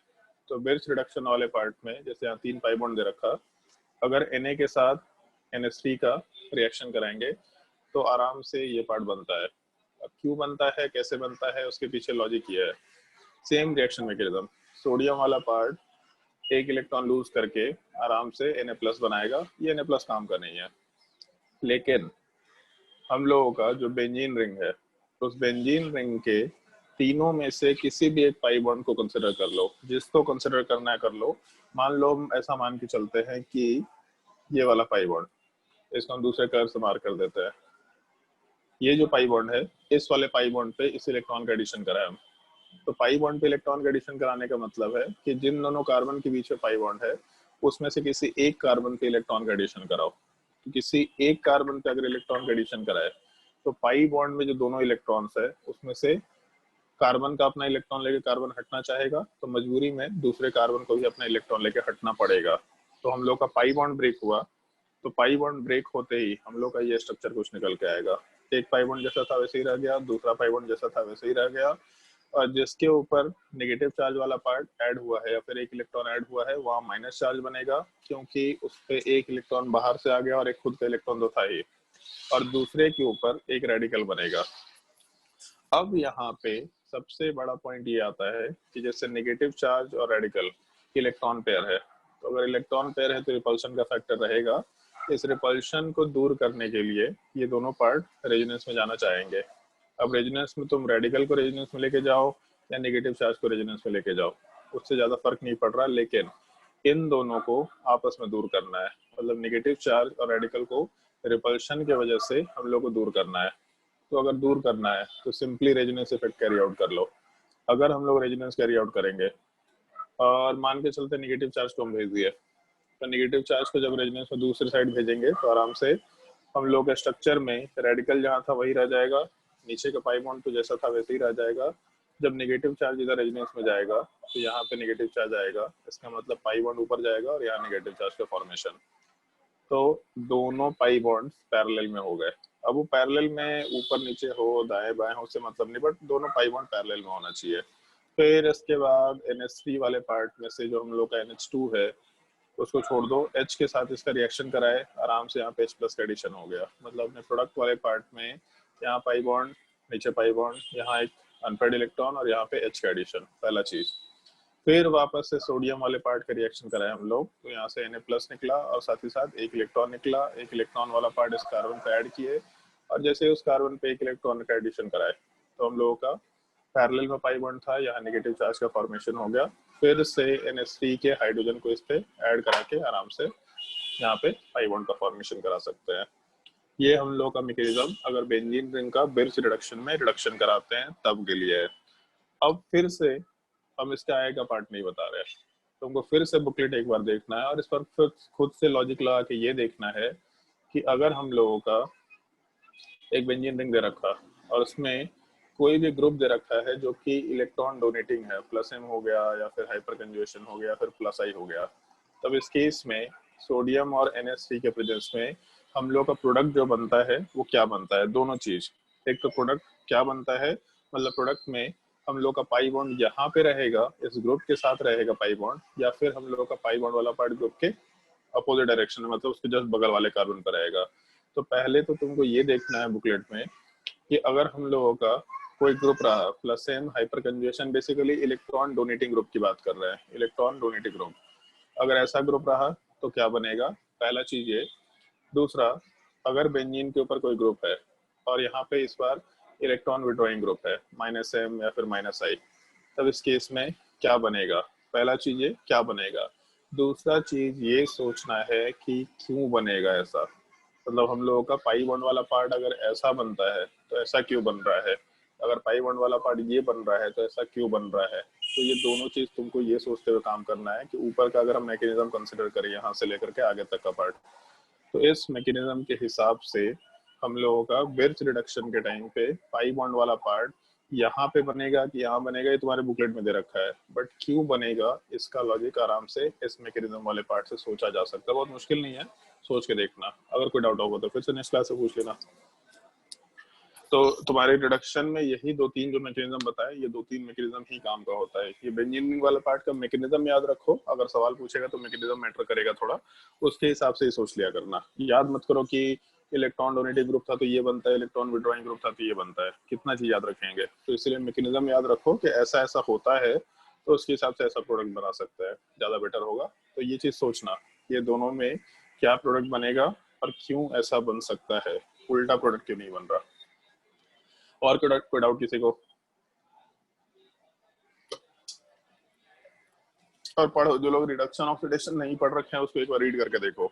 Speaker 1: तो बिर्च रिडक्शन वाले पार्ट में जैसे यहाँ 3 पाई बॉन्ड दे रखा, अगर Na के साथ NH3 का रिएक्शन कराएंगे तो आराम से ये पार्ट बनता है। अब क्यों बनता है, कैसे बनता है, उसके पीछे लॉजिक ये है। सेम रिएक्शन मैकेनिज्म, सोडियम वाला पार्ट एक इलेक्ट्रॉन लूज करके आराम से Na+ बनाएगा, ये Na+ काम का नहीं है। लेकिन हम लोगों का जो बेंजीन रिंग है, तो उस बेंजीन रिंग के तीनों में से किसी भी एक पाई बॉन्ड को कंसिडर कर लो, जिसको कंसिडर करना है कर लो। मान लो ऐसा मान के चलते हैं कि ये वाला पाई बॉन्ड, इसको हम दूसरे कर्व से मार्क कर देते हैं। ये जो पाई बॉन्ड है, इस वाले पाई बॉन्ड पे इस इलेक्ट्रॉन का एडिशन कराए हम, तो पाई बॉन्ड पे इलेक्ट्रॉन का एडिशन कराने का मतलब है कि जिन दोनों कार्बन के बीच में पाई बॉन्ड है उसमें से किसी एक कार्बन पे इलेक्ट्रॉन का एडिशन कराओ। तो किसी एक कार्बन पे अगर इलेक्ट्रॉन का एडिशन कराए तो पाई बॉन्ड में जो दोनों इलेक्ट्रॉन्स है उसमें से कार्बन का अपना इलेक्ट्रॉन लेके कार्बन हटना चाहेगा, तो मजबूरी में दूसरे कार्बन को भी अपना इलेक्ट्रॉन लेके हटना पड़ेगा। तो हम लोग का पाई बॉन्ड ब्रेक हुआ, तो पाई बॉन्ड ब्रेक होते ही हम लोग का ये स्ट्रक्चर कुछ निकल के आएगा। एक पाई बॉन्ड जैसा था वैसे ही रह गया, दूसरा पाई बॉन्ड जैसा था वैसे ही रह गया, और जिसके ऊपर नेगेटिव चार्ज वाला पार्ट ऐड हुआ है या फिर एक इलेक्ट्रॉन ऐड हुआ है वहाँ माइनस चार्ज बनेगा, क्योंकि उस पे एक इलेक्ट्रॉन बाहर से आ गया और एक खुद का इलेक्ट्रॉन तो था ही, और दूसरे के ऊपर एक रेडिकल बनेगा। अब यहाँ पे सबसे बड़ा पॉइंट ये आता है कि जैसे नेगेटिव चार्ज और रेडिकल इलेक्ट्रॉन पेयर है, तो अगर इलेक्ट्रॉन पेयर है तो रिपल्शन का फैक्टर रहेगा। इस रिपल्शन को दूर करने के लिए ये दोनों पार्ट रेजोनेंस में जाना चाहेंगे। अब रेजोनेंस में तुम रेडिकल को रेजोनेंस में लेके जाओ या नेगेटिव चार्ज को रेजोनेंस में लेके जाओ, उससे ज्यादा फर्क नहीं पड़ रहा, लेकिन इन दोनों को आपस में दूर करना है। मतलब नेगेटिव चार्ज और रेडिकल को रिपल्शन की वजह से हम लोग को दूर करना है। तो अगर दूर करना है तो simply resonance effect carry out कर लो। अगर हम लोग रेजोनेंस कैरी आउट करेंगे और मान के चलते नेगेटिव चार्ज को हम भेज दिए, तो नेगेटिव चार्ज को जब रेजोनेंस में दूसरी साइड भेजेंगे तो आराम से हम लोग के स्ट्रक्चर में रेडिकल जहाँ था वही रह जाएगा, नीचे का पाई बॉन्ड तो जैसा था वैसे ही रह जाएगा। जब नेगेटिव चार्ज इधर रेजोनेंस में जाएगा तो यहाँ पे नेगेटिव चार्ज आएगा, इसका मतलब पाई बॉन्ड ऊपर जाएगा और यहाँ नेगेटिव चार्ज का फॉर्मेशन। तो दोनों पाई बॉन्ड्स पैरेलल में हो गए। अब वो पैरेलल में ऊपर नीचे हो दाएं बाएं हो से मतलब नहीं, बट दोनों पाई बॉन्ड पैरेलल में होना चाहिए। फिर इसके बाद NH3 वाले पार्ट में से जो हम लोग का NH2 है उसको छोड़ दो, H के साथ इसका रिएक्शन कराए, आराम से यहाँ पे H+ का एडिशन हो गया। मतलब अपने प्रोडक्ट वाले पार्ट में यहाँ पाई बॉन्ड, नीचे पाई बॉन्ड, यहाँ एक अनपेड इलेक्ट्रॉन और यहाँ पे H का एडिशन, पहला चीज। फिर वापस से सोडियम वाले पार्ट का रिएक्शन कराए हम लोग, तो यहाँ से Na+ निकला और साथ ही साथ एक इलेक्ट्रॉन निकला। एक इलेक्ट्रॉन वाला पार्ट इस कार्बन पे ऐड किए और जैसे उस कार्बन पे एक इलेक्ट्रॉन का एडिशन कराए तो हम लोगों का पैरेलल में पाई बॉन्ड था, यहाँ नेगेटिव चार्ज का फॉर्मेशन हो गया। फिर से NH3 के हाइड्रोजन को इस पे ऐड करा के आराम से यहाँ पे पाई बॉन्ड का फॉर्मेशन करा सकते हैं। ये हम लोग का मैकेनिज्म अगर बेंजीन रिंग का बिर्च रिडक्शन में रिडक्शन कराते हैं तब के लिए है। अब फिर से हम इसके आगे का पार्ट नहीं बता रहे, तुमको फिर से बुकलेट एक बार देखना है और इस पर फिर खुद से लॉजिक लगा के ये देखना है कि अगर हम लोगों का एक बेंजीन रिंग दे रखा और उसमें कोई भी ग्रुप दे रखा है जो कि इलेक्ट्रॉन डोनेटिंग है, +M हो गया या फिर हाइपर कंजुगेशन हो गया, फिर +I हो गया, तब इस केस में सोडियम और NH3 के प्रेजेंस में हम लोग का प्रोडक्ट जो बनता है वो क्या बनता है, दोनों चीज। एक तो प्रोडक्ट क्या बनता है, मतलब प्रोडक्ट में हम लोग का पाई बॉन्ड यहाँ पे रहेगा, इस ग्रुप के साथ रहेगा पाई बॉन्ड, या फिर हम लोग का पाई बॉन्ड वाला पार्ट ग्रुप के अपोजिट डायरेक्शन में, मतलब उसके जस्ट बगल वाले कार्बन पर रहेगा। तो पहले तो तुमको ये देखना है बुकलेट में कि अगर हम लोगों का कोई ग्रुप रहा +M hyper conjugation, basically electron donating group की बात कर रहे हैं, इलेक्ट्रॉन डोनेटिंग ग्रुप, अगर ऐसा ग्रुप रहा तो क्या बनेगा, पहला चीज ये। दूसरा, अगर बेंजीन के ऊपर कोई ग्रुप है और यहाँ पे इस बार इलेक्ट्रॉन विड्रॉइंग ग्रुप है -M या फिर -I, तब इस केस में क्या बनेगा, पहला चीज ये क्या बनेगा। दूसरा चीज ये सोचना है कि क्यों बनेगा ऐसा, मतलब हम लोगों का पाई बॉन्ड वाला पार्ट अगर ऐसा बनता है तो ऐसा क्यों बन रहा है, अगर पाई बॉन्ड वाला पार्ट ये बन रहा है तो ऐसा क्यों बन रहा है। तो ये दोनों चीज तुमको ये सोचते हुए काम करना है कि ऊपर का अगर हम मैकेनिज्म कंसिडर करें यहाँ से लेकर के आगे तक का पार्ट, तो इस मैकेनिज्म के हिसाब से हम लोगों का बिर्च रिडक्शन के टाइम पे पाई बॉन्ड वाला पार्ट यहाँ पे बनेगा कि यहाँ बनेगा, ये तुम्हारे बुकलेट में दे रखा है, बट क्यों बनेगा इसका लॉजिक आराम से इस मैकेनिज्म वाले पार्ट से सोचा जा सकता है, बहुत मुश्किल नहीं है, सोच के देखना। अगर कोई डाउट होगा तो फिर से नेक्स्ट क्लास से पूछ लेना। तो तुम्हारे रिडक्शन में यही 2-3 जो मैकेनिज्म बताए, ये 2-3 मैकेनिज्म ही काम का होता है। ये बेंजीन वाला पार्ट का मैकेनिज्म याद रखो, अगर सवाल पूछेगा तो मैकेनिज्म मैटर करेगा थोड़ा, उसके हिसाब से ही सोच लिया करना। याद मत करो कि इलेक्ट्रॉन डोनेटिंग ग्रुप था तो ये बनता है, इलेक्ट्रॉन विड्रॉइंग ग्रुप था तो ये बनता है, कितना चीज याद रखेंगे। तो इसलिए मैकेनिज्म याद रखो कि ऐसा ऐसा होता है तो उसके हिसाब से ऐसा प्रोडक्ट बना सकता है, ज्यादा बेटर होगा। तो ये चीज सोचना, ये दोनों में क्या प्रोडक्ट बनेगा और क्यों ऐसा बन सकता है, उल्टा प्रोडक्ट क्यों नहीं बन रहा। और कोई डाउट किसी को? और पढ़ो, जो लोग रिडक्शन ऑक्सीडेशन नहीं पढ़ रखे हैं उसको एक बार रीड करके देखो।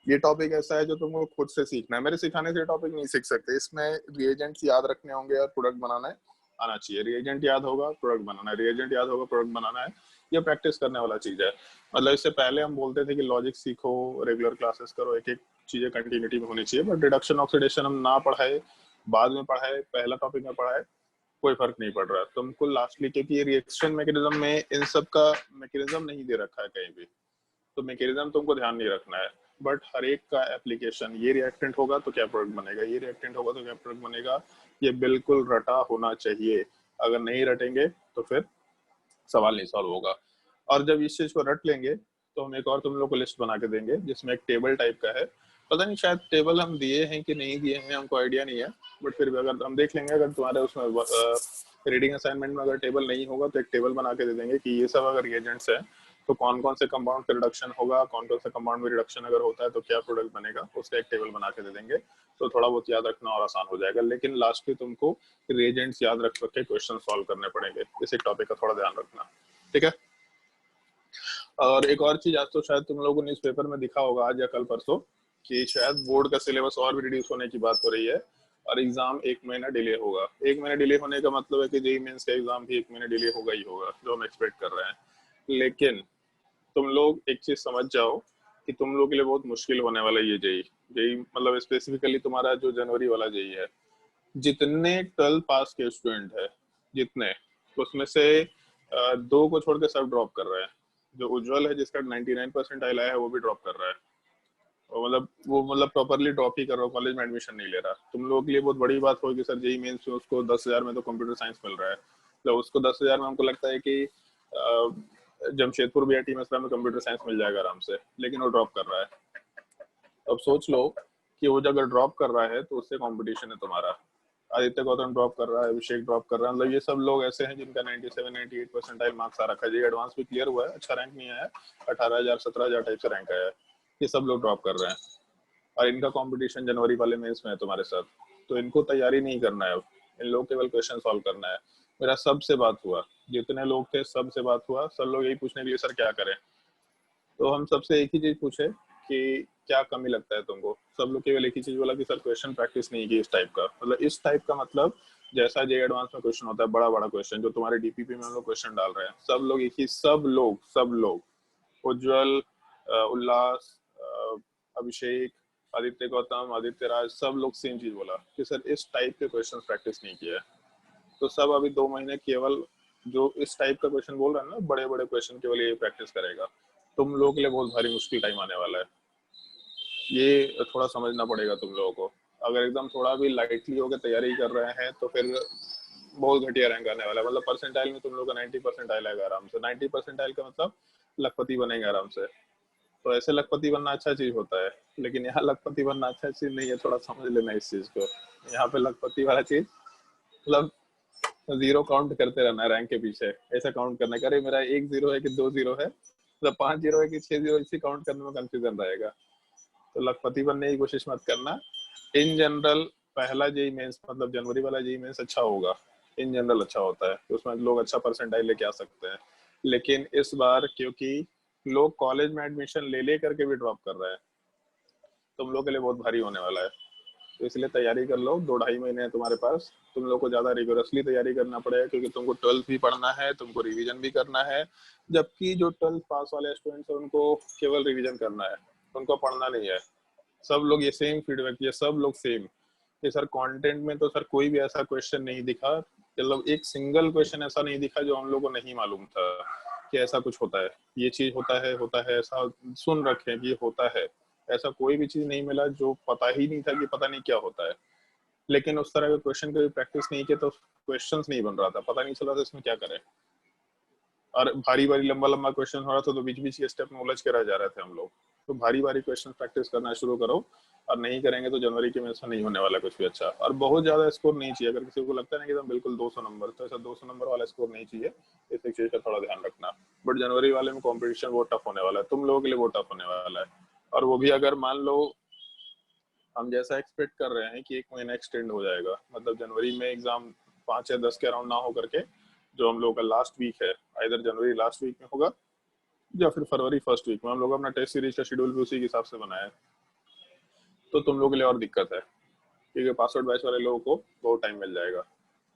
Speaker 1: ये टॉपिक ऐसा है जो तुमको खुद से सीखना है, मेरे सिखाने से टॉपिक नहीं सीख सकते। इसमें रिएजेंट्स याद रखने होंगे और प्रोडक्ट बनाना आना चाहिए। रिएजेंट याद होगा, प्रोडक्ट बनाना है, रिएजेंट याद होगा, प्रोडक्ट बनाना है। ये प्रैक्टिस करने वाला चीज है। मतलब इससे पहले हम बोलते थे कि लॉजिक सीखो, रेगुलर क्लासेस करो, एक एक चीजें कंटिन्यूटी में होनी चाहिए, बट रिडक्शन ऑक्सीडेशन हम ना पढ़ाए, बाद में पढ़ाए, पहला टॉपिक में पढ़ाए, कोई फर्क नहीं पड़ रहा है तुमको लास्टली, क्योंकि ये रिएक्शन मैकेनिज्म में इन सब का मैकेनिज्म नहीं दे रखा है कहीं भी, तो मैकेनिज्म तुमको ध्यान नहीं रखना है। बट हर एक का एप्लीकेशन, ये रिएक्टेंट होगा तो क्या प्रोडक्ट बनेगा, ये रिएक्टेंट होगा तो क्या प्रोडक्ट बनेगा, ये बिल्कुल रटा होना चाहिए। अगर नहीं रटेंगे तो फिर सवाल नहीं सॉल्व होगा। और जब इस चीज को रट लेंगे तो हम एक और तुम लोग को लिस्ट बना के देंगे जिसमें एक टेबल टाइप का है, पता नहीं शायद टेबल हम दिए हैं कि नहीं दिए हैं, हमको आइडिया नहीं है, बट फिर भी अगर हम देख लेंगे, अगर तुम्हारे उसमें रीडिंग असाइनमेंट में अगर टेबल नहीं होगा तो एक टेबल बना के दे देंगे कि ये सब अगर रिएजेंट्स है तो कौन कौन से कंपाउंड का रिडक्शन होगा, कौन कौन से कंपाउंड में रिडक्शन अगर होता है तो क्या प्रोडक्ट बनेगा, उसका एक टेबल बना के दे देंगे। तो थोड़ा बहुत याद रखना और आसान हो जाएगा, लेकिन लास्ट में तुमको रिएजेंट्स याद रख के क्वेश्चन सॉल्व करने पड़ेंगे। इस एक टॉपिक का थोड़ा ध्यान रखना, ठीक है। और एक और चीज, आज तो शायद तुम लोगों को न्यूज़पेपर में दिखा होगा आज या कल परसों कि शायद बोर्ड का सिलेबस और भी रिड्यूस होने की बात हो रही है और एग्जाम 1 महीना डिले होगा। 1 महीना डिले होने का मतलब है कि जेईई मेंस का एग्जाम भी 1 महीना डिले होगा ही होगा, जो हम एक्सपेक्ट कर रहे हैं। लेकिन तुम लोग एक चीज समझ जाओ कि तुम लोग के लिए बहुत मुश्किल होने वाला ये जेईई जेईई मतलब स्पेसिफिकली तुम्हारा जो जनवरी वाला जेईई है, जितने 12 पास के स्टूडेंट है जितने, उसमें से 2 को छोड़ के सब ड्रॉप कर रहे हैं। जो उज्जवल है जिसका 99% आया है वो भी ड्रॉप कर रहा है, और वो प्रॉपरली ड्रॉप ही कर रहा है, कॉलेज में एडमिशन नहीं ले रहा। तुम लोगों के लिए बहुत बड़ी बात होगी सर, जेईई मेंस में उसको 10,000 में तो कंप्यूटर साइंस मिल रहा है, तो उसको 10,000 में हमको लगता है कि जमशेदपुर भी आई में कंप्यूटर साइंस मिल जाएगा आराम से, लेकिन वो ड्रॉप कर रहा है। अब सोच लो कि वो अगर ड्रॉप कर रहा है तो उससे कंपटीशन है तुम्हारा। आदित्य गौतम ड्रॉप कर रहा है, अभिषेक ड्रॉप कर रहा है, मतलब ये सब लोग ऐसे हैं जिनका 97 98 परसेंटाइल मार्क्स आ रखा है। जी एडवांस भी क्लियर हुआ है, अच्छा रैंक नहीं आया, 18,000 17,000 टाइप से रैंक आया है। ये सब लोग ड्रॉप कर रहे हैं और इनका कंपटीशन जनवरी वाले मेंस में है तुम्हारे साथ, तो इनको तैयारी नहीं करना है। इन लोग केवल क्वेश्चन सॉल्व करना है। मेरा सबसे बात हुआ, जितने लोग थे सबसे बात हुआ, सब लोग यही पूछने के लिए सर क्या करें। तो हम सबसे एक ही चीज पूछे कि क्या कमी लगता है तुमको। सब लोग केवल एक ही चीज बोला कि सर क्वेश्चन प्रैक्टिस नहीं की इस टाइप का। मतलब इस टाइप का मतलब जैसा जे एडवांस में क्वेश्चन होता है, बड़ा बड़ा क्वेश्चन जो तुम्हारे डीपीपी में हम लोग क्वेश्चन डाल रहे हैं, सब लोग एक ही, सब लोग उज्जवल, उल्लास, अभिषेक, आदित्य गौतम, आदित्य राज, सब लोग सेम चीज बोला कि सर इस टाइप के क्वेश्चन प्रैक्टिस नहीं किया है। तो सब अभी 2 महीने केवल जो इस टाइप का क्वेश्चन बोल रहे हैं ना, बड़े बड़े क्वेश्चन केवल ये प्रैक्टिस करेगा। तुम लोगों के लिए बहुत भारी मुश्किल टाइम आने वाला है, ये थोड़ा समझना पड़ेगा तुम लोगों को। अगर एकदम थोड़ा भी लाइटली होकर तैयारी कर रहे हैं तो फिर बहुत घटिया रैंक आने वाला है। मतलब परसेंटाइल में तुम लोग का 90 परसेंटाइल आएगा आराम से। 90 परसेंटाइल का मतलब लखपति बनेंगे आराम से। तो ऐसे लखपति बनना अच्छा चीज होता है, लेकिन यहाँ लखपति बनना अच्छा चीज नहीं है, थोड़ा समझ लेना इस चीज को। यहाँ पे लखपति वाला चीज मतलब जीरो काउंट करते रहना है रैंक के पीछे, ऐसा काउंट करना है, अरे मेरा 1 0 है कि 2 0 है, मतलब 5 0 है कि 6 0, इसी काउंट करने में कंफ्यूजन रहेगा। तो लखपति बनने की कोशिश मत करना। इन जनरल पहला जेई मेंस मतलब जनवरी वाला जेई मेंस अच्छा होगा, इन जनरल अच्छा होता है, तो उसमें लोग अच्छा परसेंटाइल लेके आ सकते हैं। लेकिन इस बार क्योंकि लोग कॉलेज में एडमिशन ले करके भी ड्रॉप कर रहे हैं, तुम लोग के लिए बहुत भारी होने वाला है। तो इसलिए तैयारी कर लो, 2 ढाई महीने हैं तुम्हारे पास। तुम लोग को ज्यादा रिगोरसली तैयारी करना पड़ेगा क्योंकि तुमको 12th भी पढ़ना है, तुमको रिवीजन भी करना है। जबकि जो 12th पास वाले स्टूडेंट्स हैं उनको केवल रिवीजन करना है, उनको पढ़ना नहीं है। सब लोग ये सेम फीडबैक, ये सब लोग सेम कि सर कंटेंट में तो सर कोई भी ऐसा क्वेश्चन नहीं दिखा, मतलब एक सिंगल क्वेश्चन ऐसा नहीं दिखा जो हम लोग को नहीं मालूम था कि ऐसा कुछ होता है, ये चीज होता है ऐसा सुन रखे हैं कि ये होता है। ऐसा कोई भी चीज नहीं मिला जो पता ही नहीं था कि पता नहीं क्या होता है। लेकिन उस तरह के क्वेश्चन कभी प्रैक्टिस नहीं किया तो क्वेश्चंस नहीं बन रहा था, पता नहीं चला था इसमें क्या करें। और भारी भारी लंबा लंबा क्वेश्चन हो रहा था तो बीच बीच के स्टेप में उलझ के रह जा रहे थे हम लोग। तो भारी भारी क्वेश्चन प्रैक्टिस करना शुरू करो, और नहीं करेंगे तो जनवरी के में ऐसा नहीं होने वाला कुछ भी अच्छा। और बहुत ज्यादा स्कोर नहीं चाहिए, अगर किसी को लगता है ना कि एकदम बिल्कुल 200 नंबर, तो ऐसा 200 नंबर वाला स्कोर नहीं चाहिए। इस एक चीज का थोड़ा ध्यान रखना। बट जनवरी वाले में कॉम्पिटिशन बहुत टफ होने वाला है, तुम लोगों के लिए बहुत टफ होने वाला है। और वो भी अगर मान लो हम जैसा एक्सपेक्ट कर रहे हैं कि 1 महीना एक्सटेंड हो जाएगा, मतलब जनवरी में एग्जाम 5 या 10 के अराउंड ना हो करके जो हम लोग का लास्ट वीक है, इधर जनवरी लास्ट वीक में होगा या फिर फरवरी फर्स्ट वीक में। हम लोग अपना टेस्ट सीरीज का शेड्यूल भी उसी के हिसाब से बनाया है। तो तुम लोग के लिए और दिक्कत है क्योंकि पासवर्ड बैच वाले लोगों को बहुत टाइम मिल जाएगा।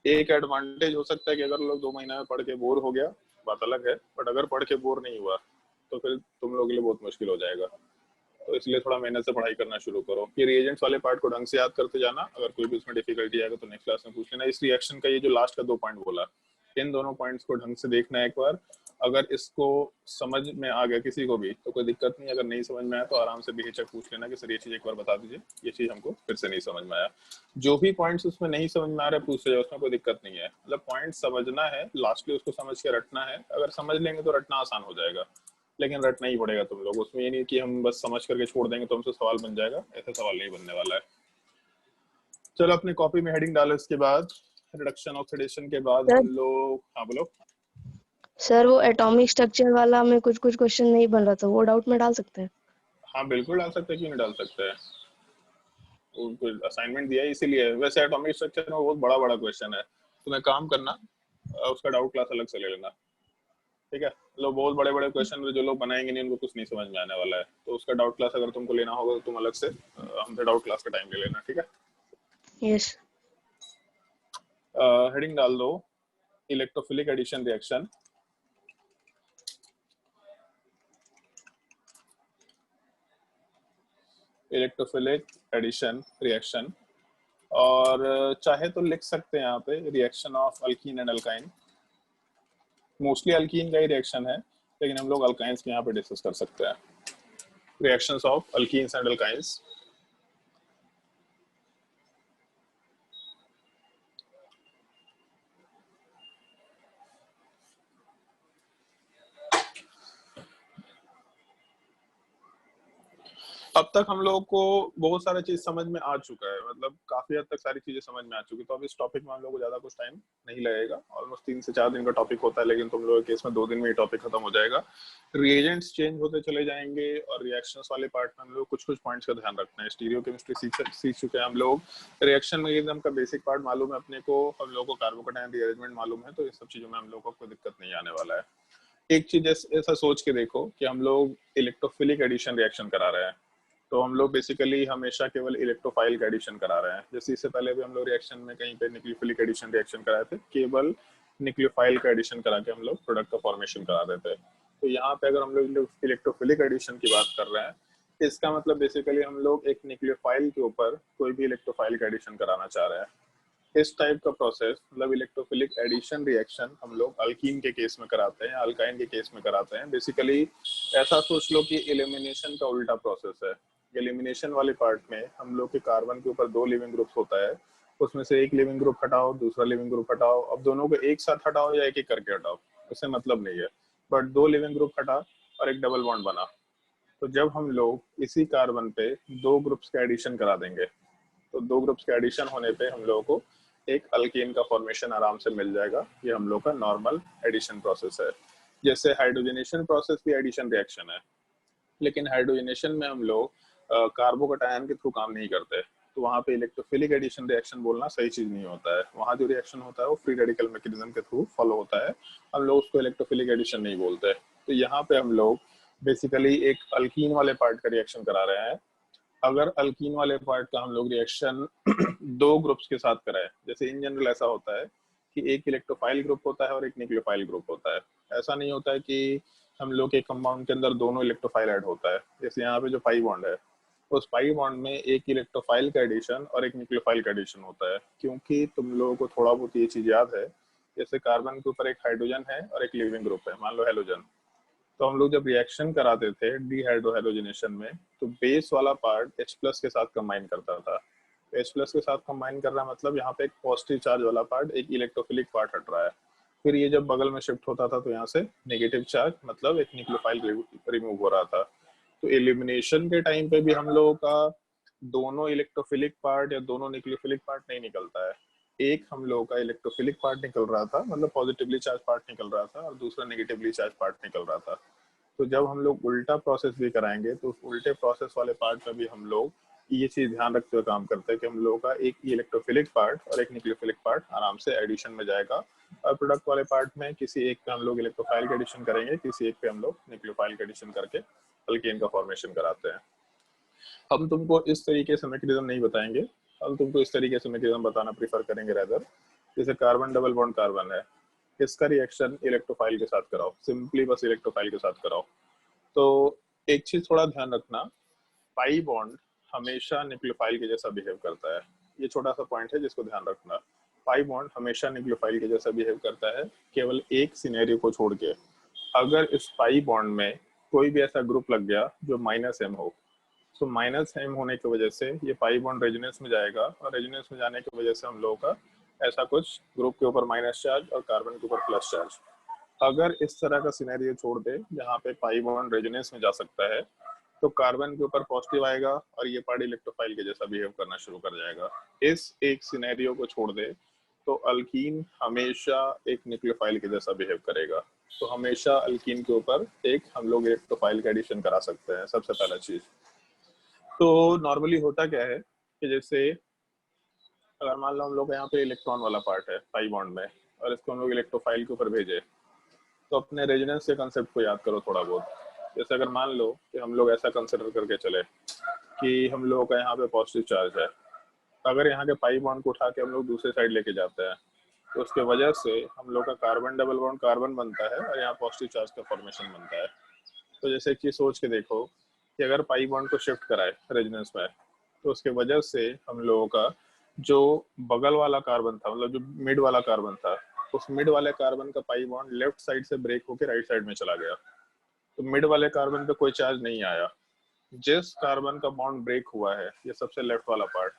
Speaker 1: एक एडवांटेज हो सकता है कि अगर लोग 2 महीना में पढ़ के बोर हो गया, बात अलग है, बट अगर पढ़ के बोर नहीं हुआ तो फिर तुम लोग के लिए बहुत मुश्किल हो जाएगा। तो इसलिए थोड़ा मेहनत से पढ़ाई करना शुरू करो। ये रिएजेंट्स वाले पार्ट को ढंग से याद करते जाना, अगर कोई भी उसमें डिफिकल्टी आएगा तो नेक्स्ट क्लास में पूछ लेना। इस रिएक्शन का ये जो लास्ट का 2 पॉइंट बोला, इन दोनों पॉइंट्स को ढंग से देखना है एक बार। अगर इसको समझ में आ गया किसी को भी तो कोई दिक्कत नहीं, अगर नहीं समझ में आया तो आराम से बेहिचक पूछ लेना कि सर ये चीज एक बार बता दीजिए, ये चीज हमको फिर से नहीं समझ में आया। जो भी पॉइंट्स उसमें नहीं समझ में आ रहे पूछ रहे, उसमें कोई दिक्कत नहीं है। मतलब पॉइंट समझना है, लास्टली उसको समझ के रटना है। अगर समझ लेंगे तो रटना आसान हो जाएगा, लेकिन रटना ही पड़ेगा तुम लोग। उसमें ये नहीं कि हम बस समझ करके छोड़ देंगे तो हमसे सवाल बन जाएगा, ऐसा सवाल नहीं बनने वाला है। चलो अपनी कॉपी में हेडिंग डालो। इसके बाद रिडक्शन ऑक्सीडेशन के बाद
Speaker 5: सर
Speaker 1: हम लोग, हाँ बोलो।
Speaker 5: सर वो एटॉमिक स्ट्रक्चर वाला में कुछ कुछ क्वेश्चन नहीं बन रहा था, वो डाउट में डाल सकते हैं?
Speaker 1: हाँ बिल्कुल डाल सकते हैं, क्यों नहीं डाल सकते हैं। असाइनमेंट दिया है इसीलिए। वैसे एटॉमिक स्ट्रक्चर में बहुत बड़ा बड़ा क्वेश्चन है, तुम्हें काम करना उसका डाउट क्लास अलग से ले लेना, ठीक है। लोग बहुत बड़े बड़े क्वेश्चन जो लोग बनाएंगे नहीं, उनको कुछ नहीं समझ में आने वाला है, तो उसका डाउट क्लास अगर तुमको लेना होगा तो तुम अलग से हमसे डाउट क्लास का टाइम ले लेना, ठीक है।
Speaker 5: यस।
Speaker 1: हेडिंग डाल दो electrophilic addition reaction. Electrophilic addition reaction, और चाहे तो लिख सकते हैं यहाँ पे reaction of alkene and alkyne. Mostly alkene का ही रिएक्शन है, लेकिन हम लोग अल्काइंस के यहाँ पे डिस्कस कर सकते हैं। Reactions of alkenes and alkynes. अब तक हम लोगों को बहुत सारा चीज समझ में आ चुका है, मतलब काफी हद तक सारी चीजें समझ में आ चुकी, तो अब इस टॉपिक में हम लोग को ज्यादा कुछ टाइम नहीं लगेगा। ऑलमोस्ट 3 से 4 दिन का टॉपिक होता है, लेकिन तुम लोगों के केस में 2 दिन में ये टॉपिक खत्म हो जाएगा। रिएजेंट्स चेंज होते चले जाएंगे और रिएक्शंस वाले पार्ट में हम लोग कुछ कुछ पॉइंट्स का ध्यान रखना है। स्टीरियोकेमिस्ट्री सीख चुके हैं हम लोग, रिएक्शन मैकेनिज्म का बेसिक पार्ट मालूम है अपने को, हम लोग को कार्बोकैटायन रीअरेंजमेंट मालूम है, तो इस सब चीजों में हम लोग को कोई दिक्कत नहीं आने वाला है। एक चीज ऐसा सोच के देखो कि हम लोग इलेक्ट्रोफिलिक एडिशन रिएक्शन करा रहे हैं, तो हम लोग बेसिकली हमेशा केवल इलेक्ट्रोफाइल का एडिशन करा रहे हैं। जैसे इससे पहले भी हम लोग रिएक्शन में कहीं पे न्यूक्लियोफिलिक एडिशन रिएक्शन कराए थे, केवल न्यूक्लियोफाइल का एडिशन करा के हम लोग प्रोडक्ट का फॉर्मेशन करा रहे थे। तो यहाँ पे अगर हम लोग इलेक्ट्रोफिलिक एडिशन की बात कर रहे हैं, इसका मतलब बेसिकली हम लोग एक न्यूक्लियोफाइल के ऊपर कोई भी इलेक्ट्रोफाइल का एडिशन कराना चाह रहे हैं। इस टाइप का प्रोसेस मतलब इलेक्ट्रोफिलिक एडिशन रिएक्शन हम लोग अल्कीन के केस में कराते हैं, अल्काइन के केस में कराते हैं। बेसिकली ऐसा सोच लो कि एलिमिनेशन का उल्टा प्रोसेस है। एलिमिनेशन वाले पार्ट में हम लोग के कार्बन के ऊपर 2 लिविंग ग्रुप्स होता है, उसमें से एक लिविंग ग्रुप हटाओ, दूसरा लिविंग ग्रुप हटाओ। अब दोनों को एक साथ हटाओ या एक एक करके हटाओ, उससे मतलब नहीं है, बट 2 लिविंग ग्रुप हटा और एक डबल बॉन्ड बना। तो जब हम लोग इसी कार्बन पे 2 ग्रुप्स का एडिशन करा देंगे, तो 2 ग्रुप्स के एडिशन होने पे हम लोगों को एक अल्केन का फॉर्मेशन आराम से मिल जाएगा। ये हम लोग का नॉर्मल एडिशन प्रोसेस है। जैसे हाइड्रोजनेशन प्रोसेस भी एडिशन रिएक्शन है, लेकिन हाइड्रोजनेशन में हम लोग कार्बोकैटायन के थ्रू काम नहीं करते, तो वहाँ पे इलेक्ट्रोफिलिक एडिशन रिएक्शन बोलना सही चीज नहीं होता है। वहाँ जो रिएक्शन होता है वो फ्री रेडिकल मैकेनिज्म के थ्रू फॉलो होता है, हम लोग उसको इलेक्ट्रोफिलिक एडिशन नहीं बोलते। तो यहाँ पे हम लोग बेसिकली एक अल्कीन वाले पार्ट का रिएक्शन करा रहे हैं। अगर अल्कीन वाले पार्ट का हम लोग रिएक्शन 2 ग्रुप्स के साथ कराए, जैसे इन जनरल ऐसा होता है कि एक इलेक्ट्रोफाइल ग्रुप होता है और एक न्यूक्लियोफाइल ग्रुप होता है। ऐसा नहीं होता है कि हम लोग के कंपाउंड के अंदर दोनों इलेक्ट्रोफाइल ऐड होता है। जैसे यहाँ पे जो पाई बॉन्ड है, उस पाई बॉन्ड में एक इलेक्ट्रोफाइल का एडिशन और एक न्यूक्लियोफाइल का एडिशन होता है, क्योंकि तुम लोगों को थोड़ा बहुत ये चीज याद है, जैसे कार्बन के ऊपर एक हाइड्रोजन है और एक लिविंग ग्रुप है, मान लो हेलोजन। तो हम लोग जब रिएक्शन कराते थे डीहाइड्रोहेलोजिनेशन में, तो बेस वाला पार्ट H+ के साथ कंबाइन करता था। H+ के साथ कंबाइन कर रहा है मतलब यहाँ पे एक पॉजिटिव चार्ज वाला पार्ट, एक इलेक्ट्रोफिलिक पार्ट हट रहा है। फिर ये जब बगल में शिफ्ट होता था तो यहाँ से नेगेटिव चार्ज मतलब एक न्यूक्लियोफाइल रिमूव हो रहा था। तो एलिमिनेशन के टाइम पे भी हम लोगों का दोनों इलेक्ट्रोफिलिक पार्ट या दोनों न्यूक्लियोफिलिक पार्ट नहीं निकलता है। एक हम लोगों का इलेक्ट्रोफिलिक पार्ट निकल रहा था, मतलब पॉजिटिवली चार्ज पार्ट निकल रहा था, और दूसरा नेगेटिवली चार्ज पार्ट निकल रहा था। तो जब हम लोग उल्टा प्रोसेस भी कराएंगे, तो उस उल्टे प्रोसेस वाले पार्ट में भी हम लोग ये चीज ध्यान रखते हुए काम करते हैं कि हम लोगों का एक इलेक्ट्रोफिलिक पार्ट और एक न्यूक्लियोफिलिक पार्ट आराम से एडिशन में जाएगा, और प्रोडक्ट वाले पार्ट में किसी एक पे हम लोग इलेक्ट्रोफाइल का एडिशन करेंगे, किसी एक पे हम लोग न्यूक्लियोफाइल का एडिशन करके अल्केन का फॉर्मेशन कराते हैं। हम तुमको इस तरीके से मैकेनिज्म नहीं बताएंगे, हम तुमको इस तरीके से मैकेनिज्म बताना प्रीफर करेंगे रेदर। जैसे कार्बन डबल बॉन्ड कार्बन है, इसका रिएक्शन इलेक्ट्रोफाइल के साथ कराओ, सिंपली बस इलेक्ट्रोफाइल के साथ कराओ। तो एक चीज थोड़ा ध्यान रखना, पाई बॉन्ड हमेशा न्यूक्लियोफाइल के जैसा बिहेव करता है। ये छोटा सा पॉइंट है जिसको ध्यान रखना। पाई बॉन्ड हमेशा न्यूक्लियोफाइल के जैसा बिहेव करता है, केवल एक सिनेरियो को छोड़ के। अगर इस पाई बॉन्ड में कोई भी ऐसा ग्रुप लग गया जो -M हो, तो -M होने की वजह से ये पाई बॉन्ड रेजोनेंस में जाएगा, और रेजोनेंस में जाने की वजह से हम लोगों का ऐसा कुछ ग्रुप के ऊपर माइनस चार्ज और कार्बन के ऊपर प्लस चार्ज। अगर इस तरह का सिनेरियो छोड़ दे जहाँ पे पाई बॉन्ड रेजोनेंस में जा सकता है, तो कार्बन के ऊपर पॉजिटिव आएगा और ये पार्ट इलेक्ट्रोफाइल के जैसा बिहेव करना शुरू कर जाएगा। इस एक सिनेरियो को छोड़ दे तो अल्कीन हमेशा एक न्यूक्लियोफाइल के जैसा बिहेव करेगा। तो हमेशा अल्कीन के ऊपर एक हम लोग इलेक्ट्रोफाइल का एडिशन करा सकते हैं, सबसे पहला चीज। तो नॉर्मली होता क्या है कि जैसे अगर मान लो हम लोग यहाँ पे इलेक्ट्रॉन वाला पार्ट है पाई बॉन्ड में, और इसको हम लोग इलेक्ट्रोफाइल के ऊपर भेजे, तो अपने रेजोनेंस के कंसेप्ट को याद करो थोड़ा बहुत। जैसे अगर मान लो कि हम लोग ऐसा कंसिडर करके चले कि हम लोगों का यहाँ पे पॉजिटिव चार्ज है, अगर यहाँ के पाई बॉन्ड को उठा के हम लोग दूसरे साइड लेके जाते हैं, तो उसके वजह से हम लोग का कार्बन डबल बॉन्ड कार्बन बनता है और यहाँ पॉजिटिव चार्ज का फॉर्मेशन बनता है। तो जैसे एक चीज सोच के देखो कि अगर पाई बॉन्ड को शिफ्ट कराए रेजोनेंस में, तो उसके वजह से हम लोगों का जो बगल वाला कार्बन था, मतलब जो मिड वाला कार्बन था, उस मिड वाले कार्बन का पाई बॉन्ड लेफ्ट साइड से ब्रेक होकर राइट साइड में चला गया। तो मिड वाले कार्बन पे कोई चार्ज नहीं आया। जिस कार्बन का बॉन्ड ब्रेक हुआ है, ये सबसे लेफ्ट वाला पार्ट,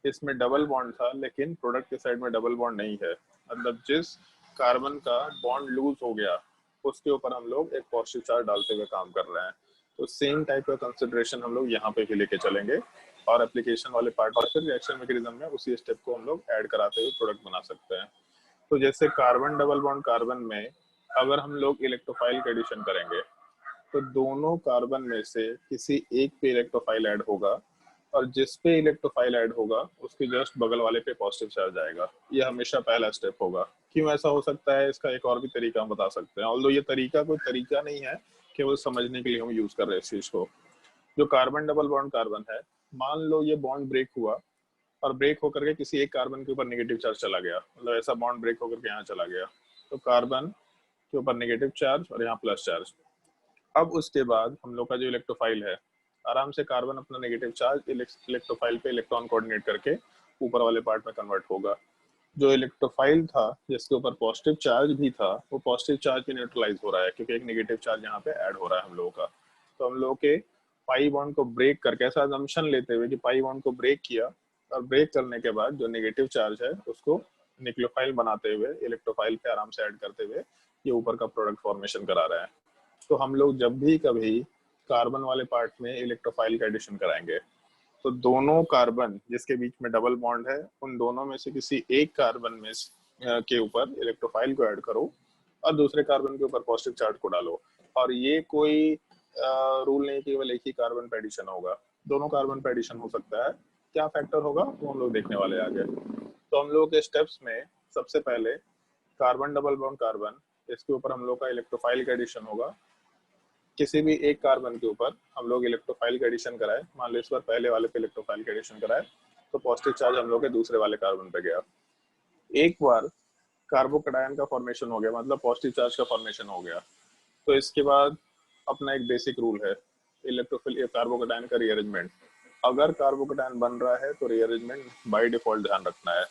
Speaker 1: इसमें डबल बॉन्ड था, लेकिन प्रोडक्ट के साइड में डबल बॉन्ड नहीं है। मतलब जिस कार्बन का बॉन्ड लूज हो गया, उसके ऊपर हम लोग एक पॉजिटिव चार्ज डालते हुए काम कर रहे हैं। तो सेम टाइप का कंसिडरेशन हम लोग यहाँ पे भी लेके चलेंगे और एप्लीकेशन वाले पार्ट और फिर रिएक्शन मैकेनिज्म में उसी स्टेप को हम लोग ऐड कराते हुए प्रोडक्ट बना सकते हैं। तो जैसे कार्बन डबल बॉन्ड कार्बन में अगर हम लोग इलेक्ट्रोफाइल का एडिशन करेंगे तो दोनों कार्बन में से किसी एक पे इलेक्ट्रोफाइल ऐड होगा और जिस पे इलेक्ट्रोफाइल ऐड होगा उसके जस्ट बगल वाले पे पॉजिटिव चार्ज आएगा। ये हमेशा पहला स्टेप होगा। क्यों ऐसा हो सकता है, इसका एक और भी तरीका हम बता सकते हैं, ऑल्दो ये तरीका कोई तरीका नहीं है, केवल समझने के लिए हम यूज कर रहे हैं इस चीज को। जो कार्बन डबल बॉन्ड कार्बन है, मान लो ये बॉन्ड ब्रेक हुआ और ब्रेक होकर के किसी एक कार्बन के ऊपर नेगेटिव चार्ज चला गया, मतलब ऐसा बॉन्ड ब्रेक होकर के यहाँ चला गया, तो कार्बन के ऊपर नेगेटिव चार्ज और यहाँ प्लस चार्ज। अब उसके बाद हम लोग का जो इलेक्ट्रोफाइल है, आराम से कार्बन अपना नेगेटिव चार्ज इलेक्ट्रोफाइल पे इलेक्ट्रॉन कोऑर्डिनेट करके ऊपर वाले पार्ट में कन्वर्ट होगा। जो इलेक्ट्रोफाइल था जिसके ऊपर पॉजिटिव चार्ज भी था, वो पॉजिटिव चार्ज भी न्यूट्रलाइज हो रहा है क्योंकि एक नेगेटिव चार्ज यहाँ पे ऐड हो रहा है हम लोगों का। तो हम लोग के पाई बॉन्ड को ब्रेक करके, ऐसा अजम्पशन लेते हुए कि पाई बॉन्ड को ब्रेक किया और ब्रेक करने के बाद जो नेगेटिव चार्ज है उसको न्यूक्लियोफाइल बनाते हुए इलेक्ट्रोफाइल पे आराम से ऐड करते हुए ये ऊपर का प्रोडक्ट फॉर्मेशन करा रहा है। तो हम लोग जब भी कभी कार्बन वाले पार्ट में इलेक्ट्रोफाइल का एडिशन कराएंगे तो दोनों कार्बन जिसके बीच में डबल बॉन्ड है, उन दोनों में से किसी एक कार्बन में के ऊपर इलेक्ट्रोफाइल को ऐड करो और दूसरे कार्बन के ऊपर पॉजिटिव चार्ज को डालो। और ये कोई रूल नहीं, केवल एक ही कार्बन पे एडिशन होगा, दोनों कार्बन पे एडिशन हो सकता है। क्या फैक्टर होगा वो हम लोग देखने वाले आगे। तो हम लोग के स्टेप्स में सबसे पहले कार्बन डबल बॉन्ड कार्बन, इसके ऊपर हम लोग का इलेक्ट्रोफाइल का एडिशन होगा। किसी भी एक कार्बन के ऊपर हम लोग इलेक्ट्रोफाइल का एडिशन कराए, मान लो इस बार पहले वाले पे इलेक्ट्रोफाइल का एडिशन कराए तो पॉजिटिव चार्ज हम लोग के दूसरे वाले कार्बन पे गया। एक बार कार्बोकैटायन का फॉर्मेशन हो गया, मतलब पॉजिटिव चार्ज का फॉर्मेशन हो गया, तो इसके बाद अपना एक बेसिक रूल है इलेक्ट्रोफिल कार्बोकैटायन का रीअरेंजमेंट। अगर कार्बोकैटायन बन रहा है तो रीअरेंजमेंट बाय डिफॉल्ट ध्यान रखना है।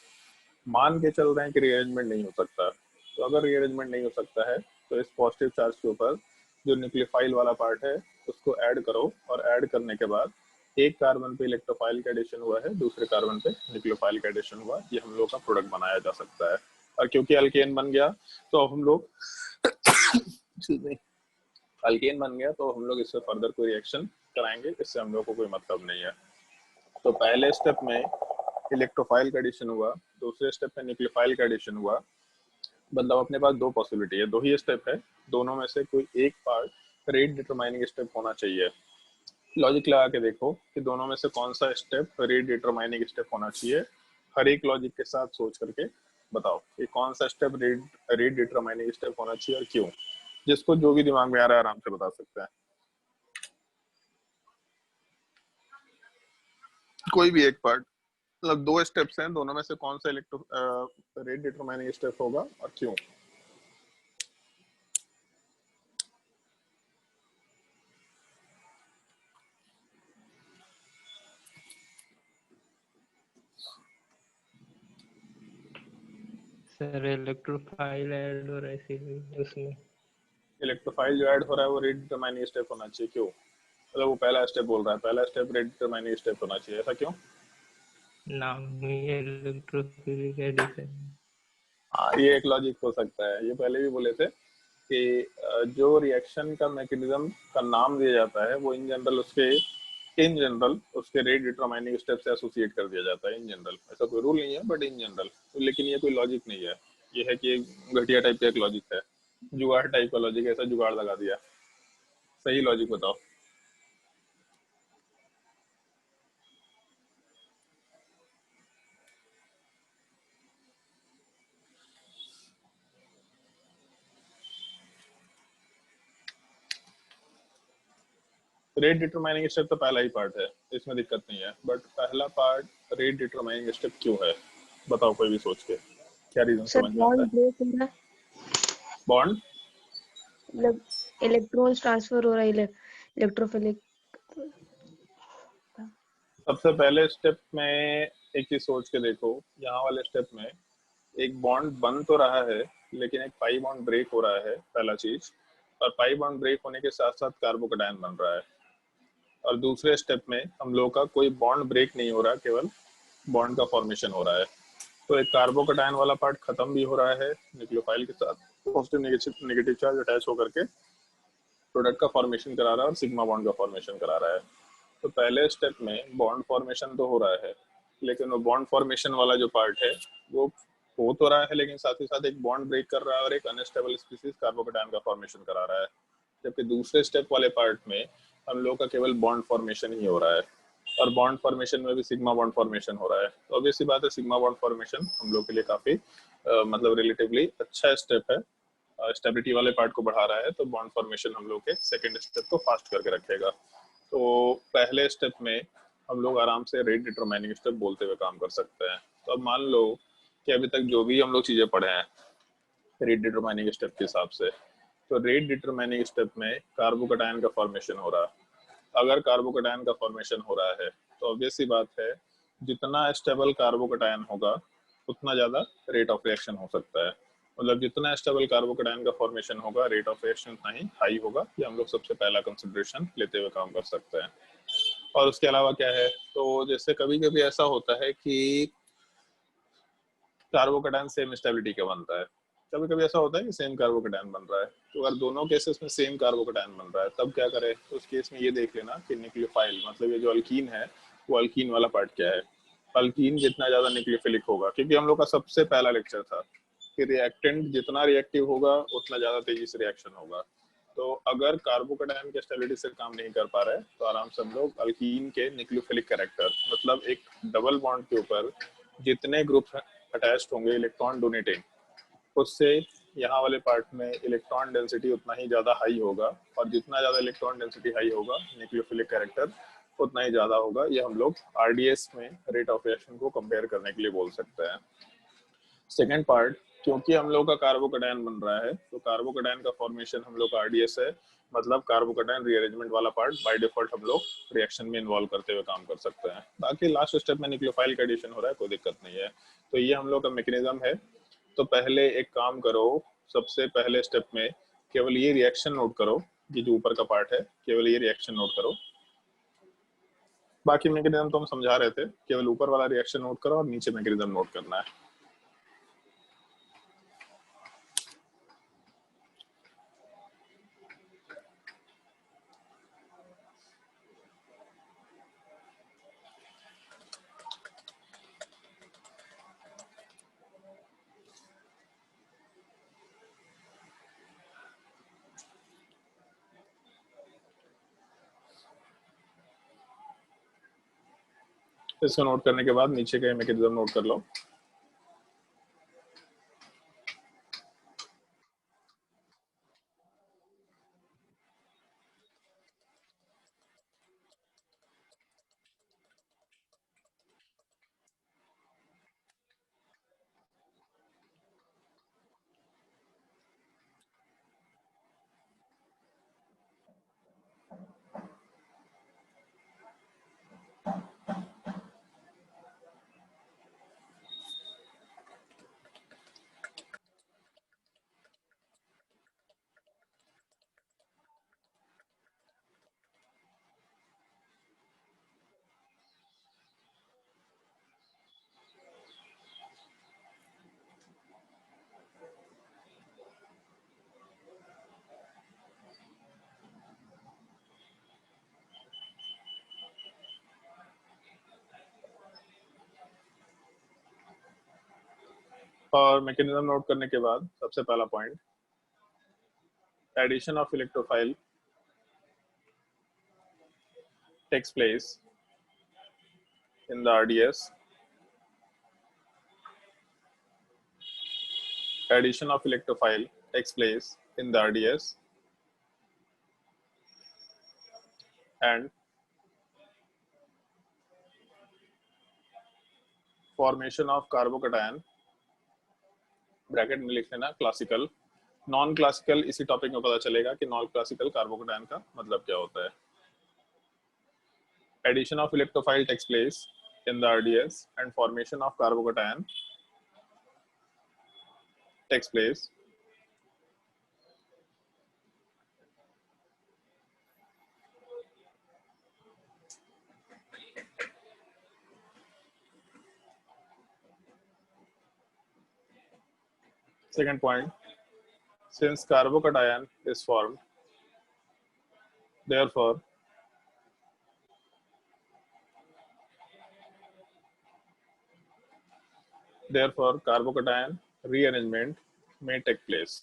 Speaker 1: मान के चल रहे हैं कि रीअरेंजमेंट नहीं हो सकता, तो अगर रीअरेंजमेंट नहीं हो सकता है तो इस पॉजिटिव चार्ज के ऊपर जो न्यूक्लियोफाइल वाला पार्ट है उसको ऐड करो और ऐड करने के बाद एक कार्बन पे इलेक्ट्रोफाइल का एडिशन हुआ है, दूसरे कार्बन पे न्यूक्लियोफाइल का एडिशन हुआ, ये हम लोग का प्रोडक्ट बनाया जा सकता है। और क्योंकि अल्केन बन गया तो हम लोग अल्केन बन गया तो हम लोग इससे फर्दर कोई रिएक्शन कराएंगे, इससे हम लोग को कोई मतलब नहीं है। तो पहले स्टेप में इलेक्ट्रोफाइल का एडिशन हुआ, दूसरे स्टेप में न्यूक्लियोफाइल का एडिशन हुआ, मतलब अपने पास दो पॉसिबिलिटी है, दो ही स्टेप है, दोनों में से कोई एक पार्ट रेट डिटरमाइनिंग स्टेप होना चाहिए। लॉजिक लगा के देखो कि दोनों में से कौन सा स्टेप रेट डिटरमाइनिंग स्टेप होना चाहिए। हर एक लॉजिक के साथ सोच करके बताओ कि कौन सा स्टेप रेट डिटरमाइनिंग स्टेप होना चाहिए और क्यों। जिसको जो भी दिमाग में आ रहा है आराम से बता सकते हैं, कोई भी एक पार्ट, मतलब दो स्टेप्स हैं, दोनों में से कौन सा रेट डिटरमाइनिंग स्टेप होगा और क्यों।
Speaker 4: सर इलेक्ट्रोफाइल ऐड हो रहा है इसीलिए उसमें।
Speaker 1: इलेक्ट्रोफाइल जो ऐड हो रहा है वो रेट डिटरमाइनिंग स्टेप होना चाहिए, क्यों? मतलब वो पहला स्टेप बोल रहा है, पहला स्टेप रेट डिटरमाइनिंग स्टेप होना चाहिए, ऐसा क्यों?
Speaker 4: नाम ही इलेक्ट्रोफिलिक एडिशन।
Speaker 1: हाँ, ये एक लॉजिक हो सकता है। ये पहले भी बोले थे कि जो रिएक्शन का मैकेनिज्म का नाम दिया जाता है वो इन जनरल उसके रेट डिटरमाइनिंग स्टेप से एसोसिएट कर दिया जाता है। इन जनरल ऐसा कोई रूल नहीं है, बट इन जनरल। तो लेकिन ये कोई लॉजिक नहीं है, ये है कि एक घटिया टाइप का एक लॉजिक है, जुगाड़ टाइप का लॉजिक है, ऐसा जुगाड़ लगा दिया। सही लॉजिक बताओ। रेट डिटरमाइनिंग स्टेप तो पहला ही पार्ट है, इसमें दिक्कत नहीं है, बट पहला पार्ट रेट डिटरमाइनिंग स्टेप क्यों है बताओ, कोई भी सोच के। क्या रीजन
Speaker 5: सर
Speaker 1: समझ में आता
Speaker 5: बॉन्ड
Speaker 1: है?
Speaker 5: ब्रेक हो रहा है,
Speaker 1: बॉन्ड
Speaker 5: मतलब इलेक्ट्रॉन्स ट्रांसफर हो रहा है इलेक्ट्रोफिलिक।
Speaker 1: सबसे पहले स्टेप में एक चीज सोच के देखो, यहाँ वाले स्टेप में एक बॉन्ड बन तो रहा है लेकिन एक पाई बॉन्ड ब्रेक हो रहा है, पहला चीज। और पाई बॉन्ड ब्रेक होने के साथ साथ कार्बोकैटायन बन रहा है। और दूसरे स्टेप में हम लोग का कोई बॉन्ड ब्रेक नहीं हो रहा, केवल बॉन्ड का फॉर्मेशन हो रहा है। तो एक कार्बोकैटायन वाला पार्ट खत्म भी हो रहा है न्यूक्लियोफाइल के साथ, पॉजिटिव नेगेटिव चार्ज अटैच होकर के, प्रोडक्ट का फॉर्मेशन करा रहा है और सिग्मा बॉन्ड का फॉर्मेशन करा रहा है। तो पहले स्टेप में बॉन्ड फॉर्मेशन तो हो रहा है, लेकिन वो बॉन्ड फॉर्मेशन वाला जो पार्ट है वो हो तो रहा है, लेकिन साथ ही साथ एक बॉन्ड ब्रेक कर रहा है और एक अनस्टेबल स्पीसीज कार्बोकेटायन का फॉर्मेशन करा रहा है। जबकि दूसरे स्टेप वाले पार्ट में हम लोग का केवल बॉन्ड फॉर्मेशन ही हो रहा है, और बॉन्ड फॉर्मेशन में भी सिग्मा बॉन्ड फॉर्मेशन हो रहा है। तो ऑब्वियसली बात है, सिग्मा बॉन्ड फॉर्मेशन हम लोग के लिए काफी मतलब रिलेटिवली अच्छा स्टेप है, स्टेबिलिटी वाले पार्ट को बढ़ा रहा है। तो बॉन्ड फॉर्मेशन हम लोग के सेकंड स्टेप को फास्ट करके रखेगा। तो पहले स्टेप में हम लोग आराम से रेट डिटरमाइनिंग स्टेप बोलते हुए काम कर सकते हैं। तो अब मान लो कि अभी तक जो भी हम लोग चीजें पढ़े हैं रेट डिटरमाइनिंग स्टेप के हिसाब से, तो रेट डिटरमाइनिंग स्टेप में कार्बोकेटायन का फॉर्मेशन हो रहा है। अगर कार्बोकेटायन का फॉर्मेशन हो रहा है तो ऑब्वियस सी बात है, जितना स्टेबल कार्बोकेटायन होगा उतना ज्यादा रेट ऑफ रिएक्शन हो सकता है। मतलब जितना स्टेबल कार्बोकेटायन का फॉर्मेशन होगा, रेट ऑफ रिएक्शन उतना ही हाई होगा। ये हम लोग सबसे पहला कंसिडरेशन लेते हुए काम कर सकते हैं। और उसके अलावा क्या है, तो जैसे कभी कभी ऐसा होता है कि कार्बोकेटायन सेम स्टेबिलिटी का बनता है, कभी कभी ऐसा होता है कि सेम कार्बोकेटायन बन रहा है। तो अगर दोनों केसेस में सेम कार्बोकेटायन बन रहा है तब क्या करें, तो उस केस में ये देख लेना कि न्यूक्लियोफाइल मतलब ये जो अल्कीन है वो अल्कीन वाला पार्ट क्या है। अल्कीन जितना ज्यादा न्यूक्लियोफिलिक होगा, क्योंकि हम लोग का सबसे पहला लेक्चर था कि रिएक्टेंट जितना रिएक्टिव होगा उतना ज्यादा तेजी से रिएक्शन होगा। तो अगर कार्बोकेटायन के स्टेबिलिटी से काम नहीं कर पा रहे तो आराम से हम लोग अल्कीन के न्यूक्लियोफिलिक कैरेक्टर मतलब एक डबल बॉन्ड के ऊपर जितने ग्रुप अटैच्ड होंगे इलेक्ट्रॉन डोनेटिंग, उससे यहाँ वाले पार्ट में इलेक्ट्रॉन डेंसिटी उतना ही ज्यादा हाई होगा, और जितना ज्यादा इलेक्ट्रॉन डेंसिटी हाई होगा न्यूक्लियोफिलिक कैरेक्टर उतना ही ज्यादा होगा। ये हम लोग आरडीएस में रेट ऑफ रिएक्शन को कंपेयर करने के लिए बोल सकते हैं। सेकेंड पार्ट, क्योंकि हम लोग का कार्बोकेटायन बन रहा है तो कार्बोकेटायन का फॉर्मेशन हम लोग का आरडीएस है, मतलब कार्बोकेटायन रीअरेंजमेंट वाला पार्ट बाय डिफॉल्ट हम लोग रिएक्शन में इन्वॉल्व करते हुए काम कर सकते हैं। बाकी लास्ट स्टेप में न्यूक्लियोफाइल का एडिशन हो रहा है, कोई दिक्कत नहीं है। तो ये हम लोग का मैकेनिज्म है। तो पहले एक काम करो, सबसे पहले स्टेप में केवल ये रिएक्शन नोट करो, ये जो ऊपर का पार्ट है केवल ये रिएक्शन नोट करो। बाकी मैकेनिज्म तो हम समझा रहे थे, केवल ऊपर वाला रिएक्शन नोट करो और नीचे मैकेनिज्म नोट करना है। इसको नोट करने के बाद नीचे का मैकेनिज्म नोट कर लो। और मैकेनिज्म नोट करने के बाद सबसे पहला point, addition of electrophile takes place in the RDS. Addition of electrophile takes place in the RDS, and formation of carbocation, bracket में लिख लेना क्लासिकल, नॉन क्लासिकल इसी टॉपिक में पता चलेगा कि नॉन क्लासिकल कार्बोकेटायन का मतलब क्या होता है। Addition of electrophile takes place in the RDS and formation of carbocation takes place second point, since carbocation is formed Therefore, carbocation rearrangement may take place.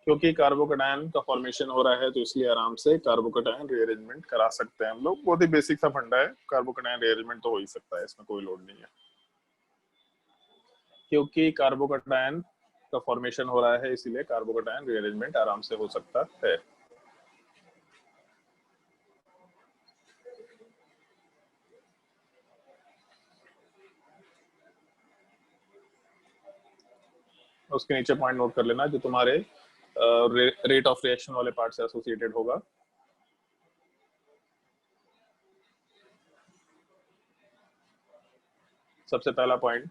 Speaker 1: क्योंकि कार्बोकैटायन का फॉर्मेशन हो रहा है तो इसलिए आराम से कार्बोकैटायन रीअरेंजमेंट करा सकते हैं हम लोग। बहुत ही बेसिक सा फंडा है, कार्बोकैटायन रीअरेंजमेंट तो हो ही सकता है, इसमें कोई लोड नहीं है। क्योंकि कार्बोकैटायन का फॉर्मेशन हो रहा है इसीलिए कार्बोकैटायन रीअरेंजमेंट आराम से हो सकता है। उसके नीचे पॉइंट नोट कर लेना जो तुम्हारे रेट ऑफ रिएक्शन वाले पार्ट से एसोसिएटेड होगा। सबसे पहला point,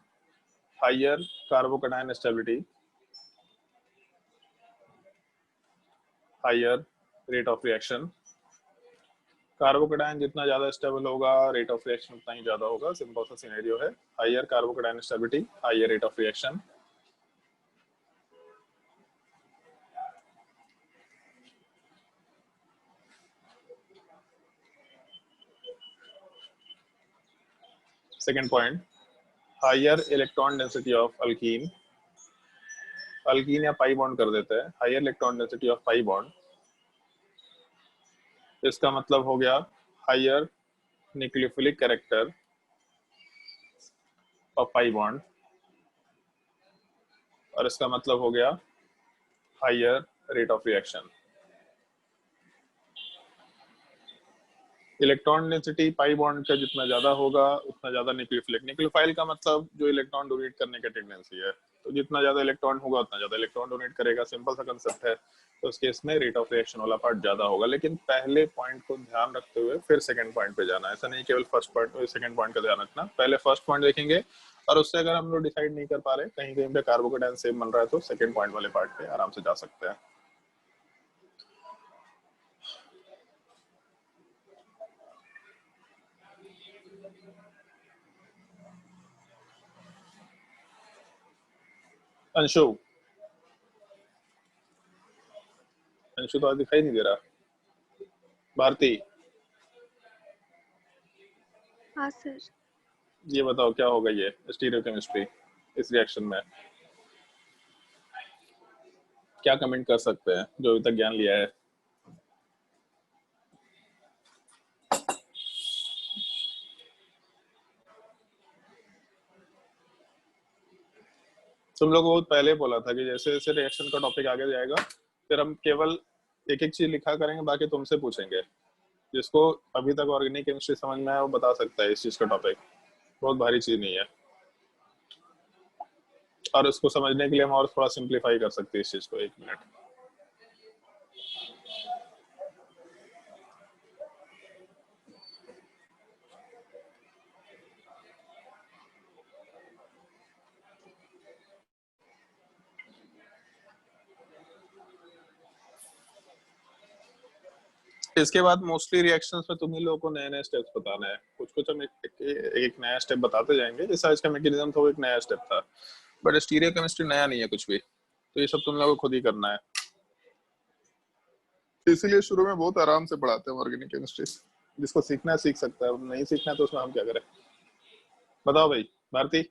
Speaker 1: higher carbocation stability, higher rate of reaction. Carbocation जितना ज्यादा स्टेबल होगा रेट ऑफ रिएक्शन उतना ही ज्यादा होगा। सिंपल सा सिनेरियो है। Higher carbocation stability, higher rate of reaction. Second point, higher electron density of alkene. Alkene या पाई बॉन्ड कर देते हैं, higher electron density of pi bond. इसका मतलब हो गया higher nucleophilic character of pi bond, और इसका मतलब हो गया higher rate of reaction. Electron density pi bond का जितना ज्यादा होगा उतना ज्यादा न्यूक्लियोफिलिक। न्यूक्लियोफाइल का मतलब जो इलेक्ट्रॉन डोनेट करने का टेंडेंसी है, तो जितना ज्यादा इलेक्ट्रॉन होगा उतना ज्यादा इलेक्ट्रॉन डोनेट करेगा। सिंपल सा कंसेप्ट है। तो उस केस में रेट ऑफ रिएक्शन वाला पार्ट ज्यादा होगा। लेकिन पहले पॉइंट को ध्यान रखते हुए फिर सेकंड पॉइंट पे जाना है। ऐसा नहीं केवल फर्स्ट पॉइंट और सेकंड पॉइंट का ध्यान रखना। पहले फर्स्ट पॉइंट देखेंगे और उससे अगर हम लोग डिसाइड नहीं कर पा रहे, कहीं कहीं पे कार्बोकैटायन सेम बन रहा है, तो सेकंड पॉइंट वाले पार्ट पे आराम से जा सकते हैं। अंशु, अंशु तो आज दिखाई नहीं दे रहा। भारती,
Speaker 2: हाँ सर।
Speaker 1: ये बताओ क्या होगा ये स्टीरियोकेमिस्ट्री इस रिएक्शन में? क्या कमेंट कर सकते हैं जो अभी तक ज्ञान लिया है? तुम लोग बहुत पहले बोला था कि जैसे जैसे रिएक्शन का टॉपिक आगे जाएगा फिर हम केवल एक एक चीज लिखा करेंगे, बाकी तुमसे पूछेंगे। जिसको अभी तक ऑर्गेनिक केमिस्ट्री समझ में आया वो बता सकता है इस चीज का टॉपिक। बहुत भारी चीज नहीं है, और इसको समझने के लिए हम और थोड़ा सिंप्लीफाई कर सकते हैं इस चीज को। एक मिनट। इसके बाद मोस्टली रिएक्शंस में तुम ही लोगों को नए नए स्टेप्स बताना है। कुछ कुछ हम एक नया स्टेप बताते जाएंगे। जैसा इसका मैकेनिज्म था वो एक नया स्टेप था, बट स्टीरियो केमिस्ट्री नया नहीं है कुछ भी। तो ये सब तुम लोगों को खुद ही करना है। इसीलिए शुरू में बहुत आराम से पढ़ाते हैं ऑर्गेनिक केमिस्ट्री। जिसको सीखना है सीख सकता है, नहीं सीखना है तो उसमें हम क्या करें? बताओ भाई। भारती,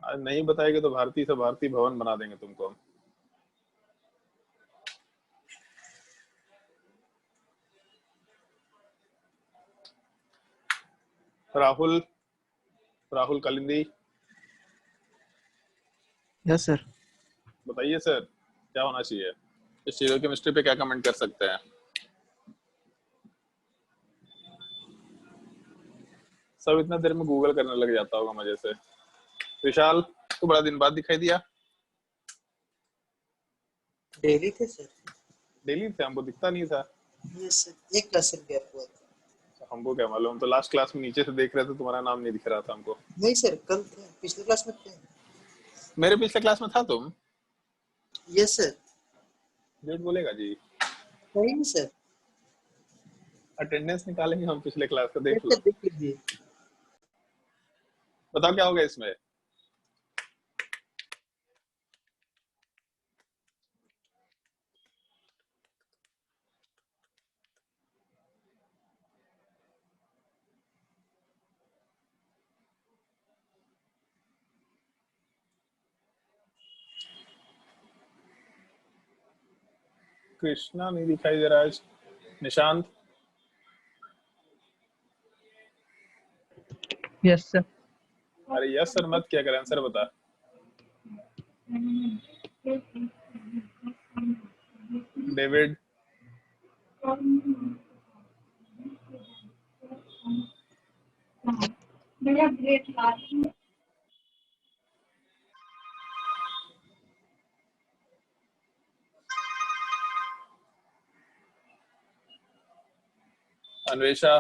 Speaker 1: आज नहीं बताएगी तो भारती से भारती भवन बना देंगे तुमको हम। Rahul, Rahul Kalindi,
Speaker 6: yes sir.
Speaker 1: बताइए सर क्या होना चाहिए? स्टीरियो केमिस्ट्री पे क्या कमेंट कर सकते हैं? सब इतना देर में गूगल करने लग जाता होगा मजे से। विशाल, तो बड़ा दिन बाद दिखाई दिया।
Speaker 6: डेली थे सर।
Speaker 1: डेली थे, हमको दिखता नहीं था।
Speaker 6: यस सर, एक क्लास से गैप हुआ था।
Speaker 1: हमको क्या मालूम, तो लास्ट क्लास में नीचे से देख रहे थे, तुम्हारा नाम नहीं दिख रहा था हमको।
Speaker 6: नहीं सर, कल थे, पिछले क्लास में थे।
Speaker 1: मेरे पिछले क्लास में था तुम?
Speaker 6: Yes sir.
Speaker 1: झूठ बोलेगा जी।
Speaker 6: सही नहीं सर।
Speaker 1: अटेंडेंस निकालेंगे हम पिछले क्लास का, देख
Speaker 6: सर
Speaker 1: लो।
Speaker 6: देख लीजिए।
Speaker 1: बताओ क्या होगा इसमें? कृष्णा नहीं दिखाई दे रहा है। Nishant,
Speaker 4: yes sir.
Speaker 1: अरे यस सर मत क्या कर, आंसर बता। डेविड, अन्वेषा,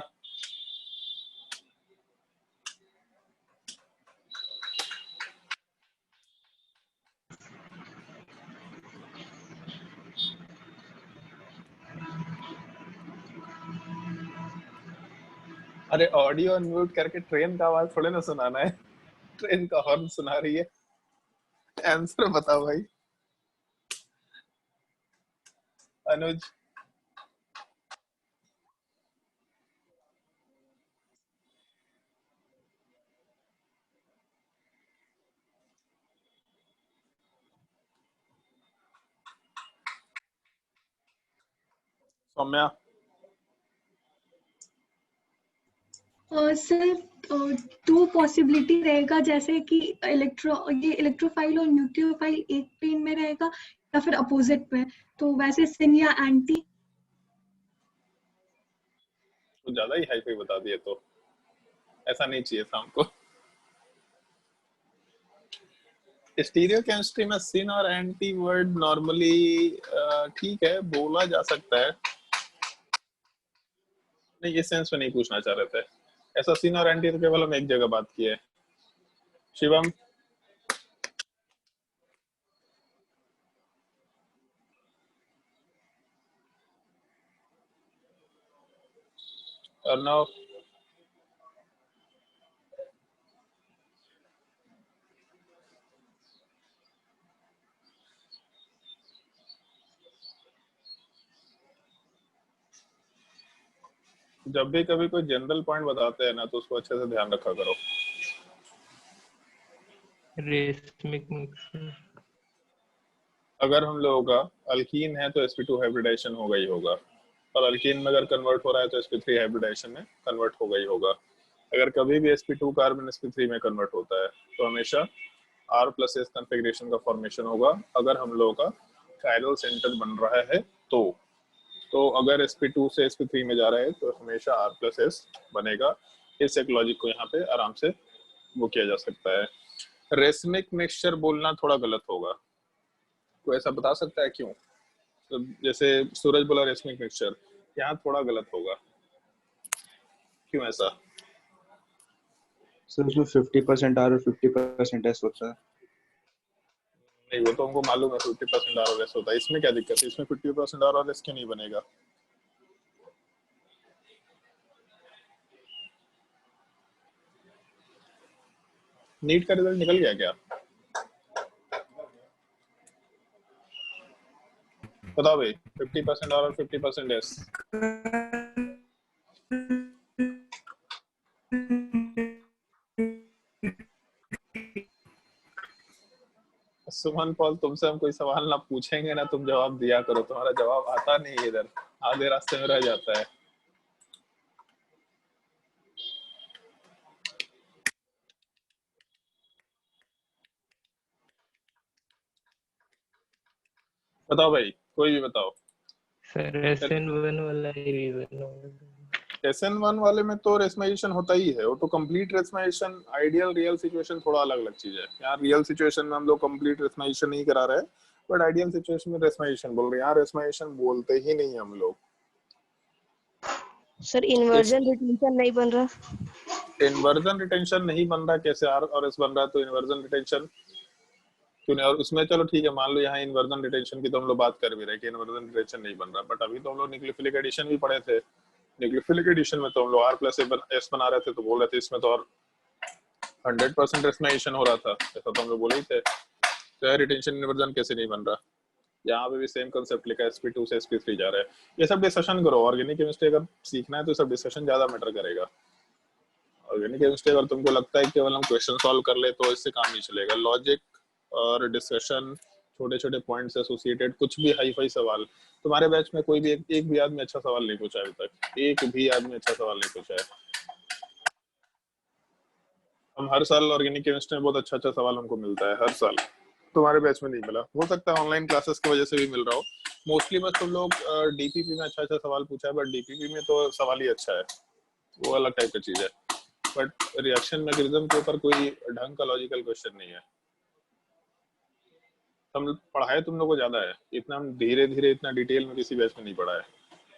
Speaker 1: अरे ऑडियो अनम्यूट करके ट्रेन का आवाज थोड़े ना सुनाना है। ट्रेन का हॉर्न सुना रही है। आंसर बताओ भाई। अनुज, सौम्या,
Speaker 2: सर टू पॉसिबिलिटी रहेगा, जैसे कि ये इलेक्ट्रोफाइल और न्यूक्लियोफाइल एक प्लेन में रहेगा या फिर अपोजिट में, तो वैसे सिन या एंटी।
Speaker 1: तो ज्यादा ही हाई फाई बता दिए, तो ऐसा नहीं चाहिए था हमको। स्टीरियो केमिस्ट्री में सिन और एंटी वर्ड नॉर्मली ठीक है, बोला जा सकता है। नहीं, ये सेंस में नहीं पूछना चाह रहे थे। ऐसा सिन और एंटी तो केवल हम एक जगह बात की है। शिवम, अर्णव, जब भी कभी कोई जनरल पॉइंट बताते हैं ना, तो उसको अच्छे से ध्यान रखा करो।
Speaker 4: Racemic mixer.
Speaker 1: अगर हम लोगों का अल्कीन है तो sp2 हाइब्रिडाइजेशन होगा ही होगा, और अल्कीन में अगर कन्वर्ट हो रहा है तो sp3 हाइब्रिडाइजेशन में कन्वर्ट होगा ही होगा। अगर कभी भी sp2 कार्बन sp3 में कन्वर्ट होता है तो हमेशा R+S कॉन्फ़िगरेशन का फॉर्मेशन होगा। अगर हम लोगों का कायरल सेंटर बन रहा है तो अगर sp2 से sp3 में जा रहा है तो हमेशा R+S बनेगा। इस एक लॉजिक को यहाँ पे आराम से वो किया जा सकता है। रेसमिक मिक्सचर बोलना थोड़ा गलत होगा, कोई ऐसा बता सकता है क्यों? तो जैसे सूरज बोला रेसमिक मिक्सचर, यहाँ थोड़ा गलत होगा, क्यों ऐसा?
Speaker 7: सर उसमें 50% आर और 50% एस होता है।
Speaker 1: नहीं, वो तो हमको मालूम है 50% आर और एस होता है, इसमें क्या दिक्कत है? इसमें 50% आर और एस क्यों नहीं बनेगा? नीट का रिजल्ट निकल गया क्या? बताओ भाई, 50% आर और 50% एस। सुमन पॉल, तुमसे हम कोई सवाल ना पूछेंगे ना, तुम जवाब दिया करो, तुम्हारा जवाब आता नहीं है, इधर आधे रास्ते में रह जाता है। बताओ भाई, कोई भी बताओ।
Speaker 4: सर SN1 वाला ही रीजन होगा।
Speaker 1: SN1 वाले में तो रेसमाइजेशन होता ही है, वो तो complete racemisation. Ideal real situation थोड़ा अलग अलग चीज है। यहाँ रियल सिचुएशन में हम लोग कंप्लीट रेसमाइजेशन नहीं करा रहे, बट आइडियल सिचुएशन में रेसमाइजेशन बोल रहे हैं। यहाँ रेसमाइजेशन बोलते ही नहीं है हम लोग।
Speaker 5: सर इन्वर्जन रिटेंशन नहीं बन रहा।
Speaker 1: इन्वर्जन रिटेंशन नहीं बन रहा, कैसे आर और एस बन रहा है तो इन्वर्जन रिटेंशन क्यों नहीं? और उसमें चलो ठीक है, मान लो यहाँ इन्वर्जन रिटेंशन की तो हम लोग बात कर भी रहे कि इन्वर्जन रिटेंशन नहीं बन रहा, बट अभी तो हम लोग न्यूक्लियोफिलिक एडिशन भी पढ़े थे। न्यूक्लियोफिलिक एडिशन में तो हम लोग R+S बना रहे थे, तो बोल रहे थे इसमें तो और 100% रेसमाइजेशन हो रहा था, ऐसा तो हम लोग बोले ही थे। तो रिटेंशन इन्वर्जन कैसे नहीं बन रहा? यहाँ पे भी सेम कंसेप्ट लिखा है, sp2 से sp3 जा रहा है। ये सब डिस्कशन करो। ऑर्गेनिक केमिस्ट्री अगर सीखना है तो सब डिस्कशन ज्यादा मैटर करेगा। ऑर्गेनिक केमिस्ट्री अगर तुमको लगता है कि केवल हम क्वेश्चन सॉल्व कर ले तो इससे काम नहीं चलेगा। लॉजिक और डिस्कशन छोटे छोटे पॉइंट से एसोसिएटेड कुछ भी हाई फाई सवाल। तुम्हारे बैच में कोई भी एक भी आदमी अच्छा सवाल नहीं पूछा अभी तक, एक भी आदमी अच्छा सवाल नहीं पूछा है। हम हर साल ऑर्गेनिक केमिस्ट्री में बहुत अच्छा सवाल हमको मिलता है हर साल, तुम्हारे बैच में नहीं मिला। हो सकता है ऑनलाइन क्लासेस की वजह से भी मिल रहा हो। मोस्टली बस तुम लोग डीपीपी में अच्छा सवाल पूछा है, बट डीपीपी में तो सवाल ही अच्छा है, वो अलग टाइप की चीज है। बट रिएक्शन मैकेनिज्म के ऊपर कोई ढंग का लॉजिकल क्वेश्चन नहीं है। हम पढ़ाए तुम लोग को ज्यादा है, इतना हम धीरे धीरे इतना डिटेल में किसी बैच में नहीं पढ़ा है।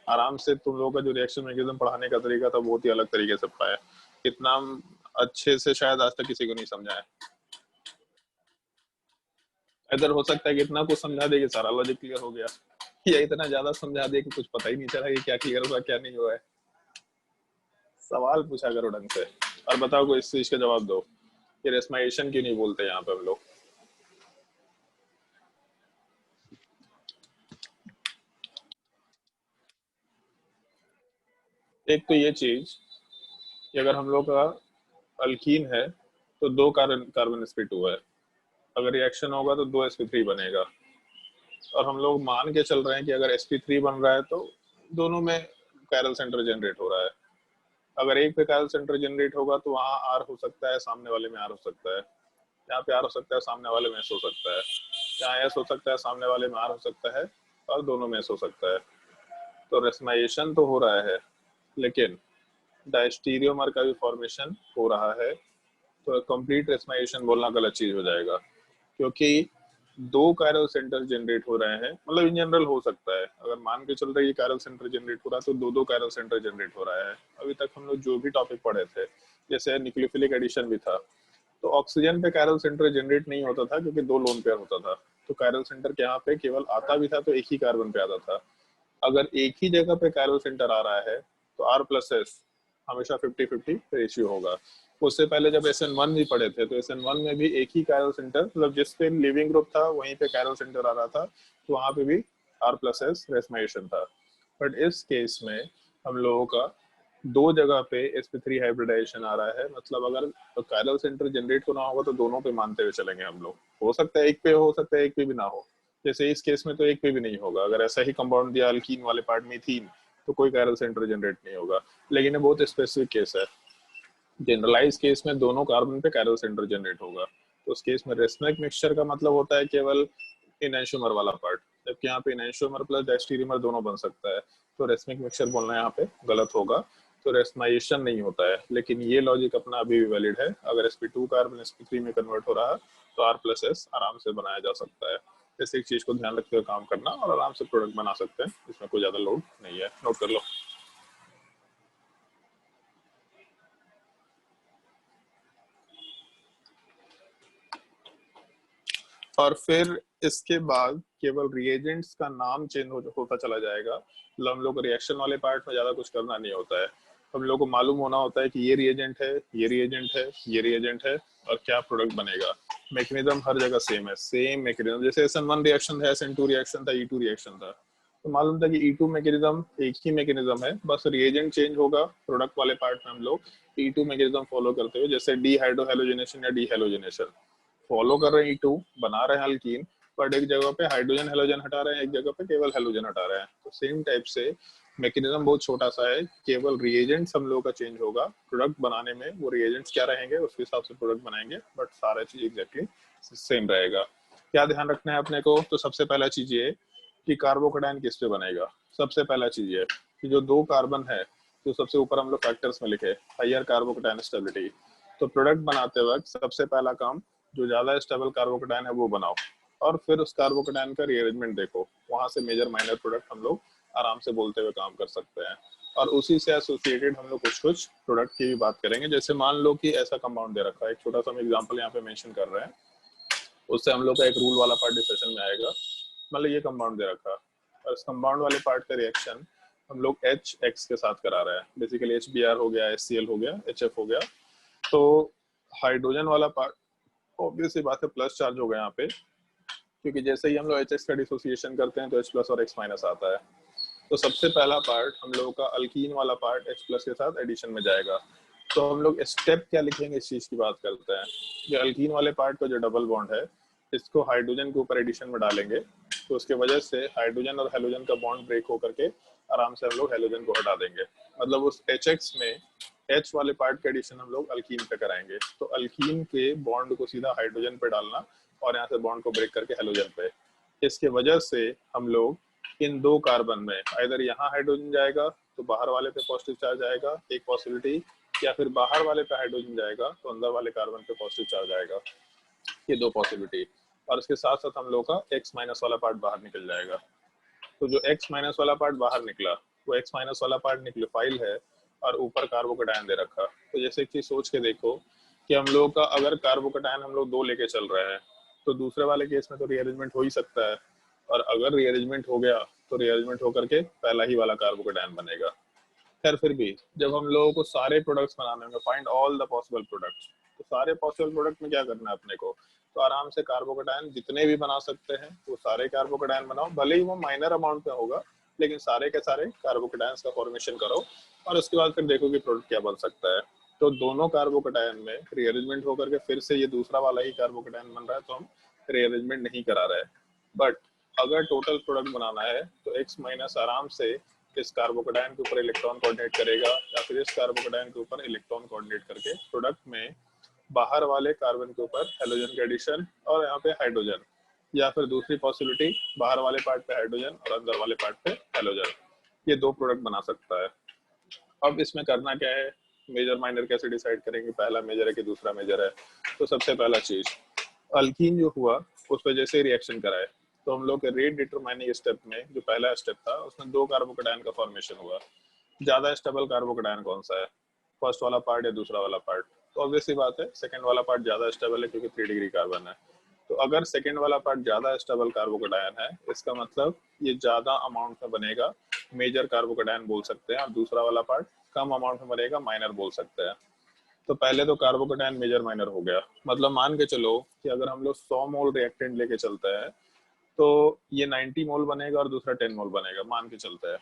Speaker 1: आराम से तुम लोगों का जो रिएक्शन मैकेनिज्म पढ़ाने का तरीका था बहुत ही अलग तरीके से पढ़ाया, इतना अच्छे से शायद आज तक किसी को नहीं समझा है। इधर हो सकता है कि इतना कुछ समझा दे कि सारा लॉजिक क्लियर हो गया, या इतना ज्यादा समझा दे कि कुछ पता ही नहीं चला कि क्या क्लियर हुआ क्या नहीं हुआ है। सवाल पूछा करो ढंग से और बताओ कोई इस चीज का जवाब दो कि रेस्माइजेशन क्यों नहीं बोलते यहाँ पे हम लोग। एक तो ये चीज कि अगर हम लोग का अल्कीन है तो 2 कार्बन sp2 है, अगर रिएक्शन होगा तो 2 sp3 बनेगा। और हम लोग मान के चल रहे हैं कि अगर sp3 बन रहा है तो दोनों में कायरल सेंटर जनरेट हो रहा है। अगर एक पे कायरल सेंटर जनरेट होगा तो वहाँ R हो सकता है, सामने वाले में R हो सकता है, यहाँ पे R हो सकता है, सामने वाले में S हो सकता है, यहाँ S हो सकता है, सामने वाले में R हो सकता है, और दोनों में S हो सकता है। तो रेस्माइजेशन तो हो रहा है, लेकिन डायस्टीरियोमर का भी फॉर्मेशन हो रहा है। तो कंप्लीट रेस्माइजेशन बोलना गलत चीज हो जाएगा, क्योंकि 2 कायरल सेंटर जनरेट हो रहे हैं। मतलब इन जनरल हो सकता है, अगर मान के चल रहे हैं कायरल सेंटर जनरेट हो रहा है तो 2 कायरल सेंटर जनरेट हो रहा है। अभी तक हम लोग जो भी टॉपिक पढ़े थे, जैसे न्यूक्लियोफिलिक एडिशन भी था, तो ऑक्सीजन पे कायरल सेंटर जनरेट नहीं होता था क्योंकि 2 लोन पेयर होता था। तो कायरल सेंटर के यहाँ पे केवल आता भी था तो एक ही कार्बन पे आता था। अगर एक ही जगह पे कायरल सेंटर आ रहा है तो R+S हमेशा 50-50 रेशियो होगा। उससे पहले जब SN1 भी पढ़े थे तो SN1 में भी एक ही कायरल सेंटर, मतलब जिस पे लिविंग ग्रुप था वहीं पे कायरल सेंटर आ रहा था, तो वहां पे भी R+S रेस्माइजेशन था। बट इस केस में हम लोगों का 2 जगह पे sp3 हाइब्रिडाइजेशन आ रहा है। मतलब अगर कायरल सेंटर जनरेट होना होगा तो दोनों पे मानते हुए चलेंगे हम लोग। हो सकता है एक पे हो सकता है एक पे भी ना हो, जैसे इस केस में तो एक पे भी नहीं होगा। अगर ऐसा ही कंपाउंड दिया अल्कीन वाले पार्ट में थीन तो कोई कायरल सेंटर जनरेट नहीं होगा। लेकिन ये बहुत स्पेसिफिक केस है, जनरलाइज केस में दोनों कार्बन पे कायरल सेंटर जनरेट होगा। तो उस केस में रेस्मिक मिक्सचर का मतलब होता है केवल इनैंशोमर वाला पार्ट, जबकि यहाँ पे इनैंशोमर प्लस डायस्टीरियोमर दोनों बन सकता है। तो रेस्मिक मिक्सचर बोलना यहाँ पे गलत होगा, तो रेस्माइजेशन नहीं होता है। लेकिन ये लॉजिक अपना अभी भी वैलिड है, अगर sp2 कार्बन sp3 में कन्वर्ट हो रहा है तो R+S आराम से बनाया जा सकता है। इस एक चीज को ध्यान रखते हुए काम करना और आराम से प्रोडक्ट बना सकते हैं, इसमें कोई ज्यादा लोड नहीं है, नोट कर लो। और फिर इसके बाद केवल रिएजेंट्स का नाम चेंज होता चला जाएगा। मतलब हम लोग को रिएक्शन वाले पार्ट में ज्यादा कुछ करना नहीं होता है, हम लोग को मालूम होना होता है कि ये रिएजेंट है, ये रिएजेंट है, ये रिएजेंट है, और क्या प्रोडक्ट बनेगा। मैकेनिज्म हर जगह सेम है, सेम मैकेनिज्म। जैसे SN1 रिएक्शन था, SN2 रिएक्शन था, E2 रिएक्शन था, तो मालूम था कि E2 मैकेनिज्म एक ही मैकेनिज्म है, बस रिएजेंट चेंज होगा। प्रोडक्ट वाले पार्ट में हम लोग E2 मैकेनिज्म फॉलो करते हुए, जैसे डीहाइड्रोहेलोजिनेशन या डीहेलोजिनेशन फॉलो कर रहे हैं, E2 बना रहे हैं अल्कीन, बट एक जगह पे हाइड्रोजन हेलोजन हटा रहे हैं, एक जगह पे केवल हेलोजन हटा रहे हैं। तो सेम टाइप से मैकेनिज्म बहुत छोटा सा है, केवल रिएजेंट्स हम लोग का चेंज होगा। प्रोडक्ट बनाने में वो रिएजेंट्स क्या रहेंगे उसके हिसाब से प्रोडक्ट बनाएंगे, बट सारा चीज एग्जैक्टली सेम रहेगा। क्या ध्यान रखना है अपने को, तो सबसे पहला चीज ये कि कार्बोकेटाइन किस पे बनेगा। सबसे पहला चीज ये कि जो 2 कार्बन है, तो सबसे ऊपर हम लोग फैक्टर्स में लिखे हायर कार्बोकेटाइन स्टेबिलिटी। तो प्रोडक्ट बनाते वक्त सबसे पहला काम जो ज्यादा स्टेबल कार्बोकेटाइन है वो बनाओ, और फिर उस कार्बोकेटाइन का रीअरेंजमेंट देखो, वहां से मेजर माइनर प्रोडक्ट हम लोग आराम से बोलते हुए काम कर सकते हैं। और उसी से एसोसिएटेड हम लोग कुछ कुछ प्रोडक्ट की भी बात करेंगे। जैसे मान लो कि ऐसा कंपाउंड दे रखा है, एक छोटा सा हम एग्जांपल यहाँ पे मेंशन कर रहे हैं, उससे हम लोग का एक रूल वाला पार्ट डिस्कशन में आएगा। मतलब ये कंपाउंड दे रखा है और इस कंपाउंड वाले पार्ट का रिएक्शन हम लोग HX के साथ करा रहे हैं, बेसिकली HBr हो गया, HCl हो गया, HF हो गया। तो हाइड्रोजन वाला पार्ट ऑब्वियस सी बात है प्लस चार्ज होगा यहाँ पे, क्योंकि जैसे ही हम लोग HX का डिसोसिएशन करते हैं तो H+ और X- आता है। तो सबसे पहला पार्ट हम लोगों का अल्कीन वाला पार्ट H+ के साथ एडिशन में जाएगा। तो हम लोग स्टेप क्या लिखेंगे इस चीज की बात करते हैं। ये अल्कीन वाले पार्ट का जो डबल बॉन्ड है इसको हाइड्रोजन के ऊपर एडिशन में डालेंगे तो उसके वजह से हाइड्रोजन और हेलोजन का बॉन्ड ब्रेक होकर के आराम से हम लोग हेलोजन को हटा देंगे। मतलब उस HX में H वाले पार्ट का एडिशन हम लोग अल्कीन पे कराएंगे, तो अल्कीन के बॉन्ड को सीधा हाइड्रोजन पे डालना और यहाँ से बॉन्ड को ब्रेक करके हेलोजन पे। इसके वजह से हम लोग इन दो कार्बन में इधर यहाँ हाइड्रोजन जाएगा तो बाहर वाले पे पॉजिटिव चार्ज आएगा, एक पॉसिबिलिटी, या फिर बाहर वाले पे हाइड्रोजन जाएगा तो अंदर वाले कार्बन पे पॉजिटिव चार्ज आएगा। ये दो पॉसिबिलिटी, और इसके साथ साथ हम लोग का X माइनस वाला पार्ट बाहर निकल जाएगा। तो जो X माइनस वाला पार्ट बाहर निकला वो X माइनस वाला पार्ट न्यूक्लियोफाइल है और ऊपर कार्बोकेटायन दे रखा। तो जैसे एक चीज सोच के देखो कि हम लोग का अगर कार्बोकेटायन हम लोग 2 लेके चल रहे हैं तो दूसरे वाले केस में तो रीअरेंजमेंट हो ही सकता है, और अगर रीअरेंजमेंट हो गया तो रीअरेंजमेंट होकर के पहला ही वाला कार्बोकेटायन बनेगा। खैर फिर भी जब हम लोगों को सारे प्रोडक्ट्स बनाने होंगे, find all the possible products, तो सारे पॉसिबल प्रोडक्ट में क्या करना है अपने को, तो आराम से कार्बोकेटायन जितने भी बना सकते हैं वो सारे कार्बोकेटायन बनाओ, भले ही वो माइनर अमाउंट में होगा लेकिन सारे के सारे कार्बोकेटायंस का फॉर्मेशन करो और उसके बाद फिर देखो कि प्रोडक्ट क्या बन सकता है। तो दोनों कार्बोकेटायन में रीअरेंजमेंट होकर के फिर से ये दूसरा वाला ही कार्बोकेटायन बन रहा है, तो हम रीअरेंजमेंट नहीं करा रहे। बट अगर टोटल प्रोडक्ट बनाना है तो X माइनस आराम से इस कार्बोकेटायन के ऊपर इलेक्ट्रॉन कोऑर्डिनेट करेगा या फिर इस कार्बोकेटायन के ऊपर इलेक्ट्रॉन कोऑर्डिनेट करके प्रोडक्ट में बाहर वाले कार्बन के ऊपर हेलोजन का एडिशन और यहाँ पे हाइड्रोजन, या फिर दूसरी पॉसिबिलिटी बाहर वाले पार्ट पे हाइड्रोजन और अंदर वाले पार्ट पे हेलोजन, ये दो प्रोडक्ट बना सकता है। अब इसमें करना क्या है, मेजर माइनर कैसे डिसाइड करेंगे, पहला मेजर है कि दूसरा मेजर है। तो सबसे पहला चीज अल्कीन जो हुआ उस पर जैसे रिएक्शन कराए तो हम लोग के रेट डिटरमाइनिंग स्टेप में जो पहला स्टेप था उसमें 2 कार्बोकेटायन का फॉर्मेशन हुआ। ज्यादा स्टेबल कार्बोकेटायन कौन सा है, फर्स्ट वाला पार्ट या दूसरा वाला पार्ट, तो ऑब्वियसली बात है सेकंड वाला पार्ट ज्यादा स्टेबल है क्योंकि 3 डिग्री कार्बन है। तो अगर सेकंड वाला पार्ट ज्यादा स्टेबल कार्बोकेटायन है इसका मतलब ये ज्यादा अमाउंट में बनेगा, मेजर कार्बोकेटायन बोल सकते हैं, और दूसरा वाला पार्ट कम अमाउंट में बनेगा, माइनर बोल सकते हैं। तो पहले तो कार्बोकेटायन मेजर माइनर हो गया, मतलब मान के चलो कि अगर हम लोग 100 मोल रिएक्टेंट लेके चलते हैं तो ये 90 मोल बनेगा और दूसरा 10 मोल बनेगा, मान के चलते हैं।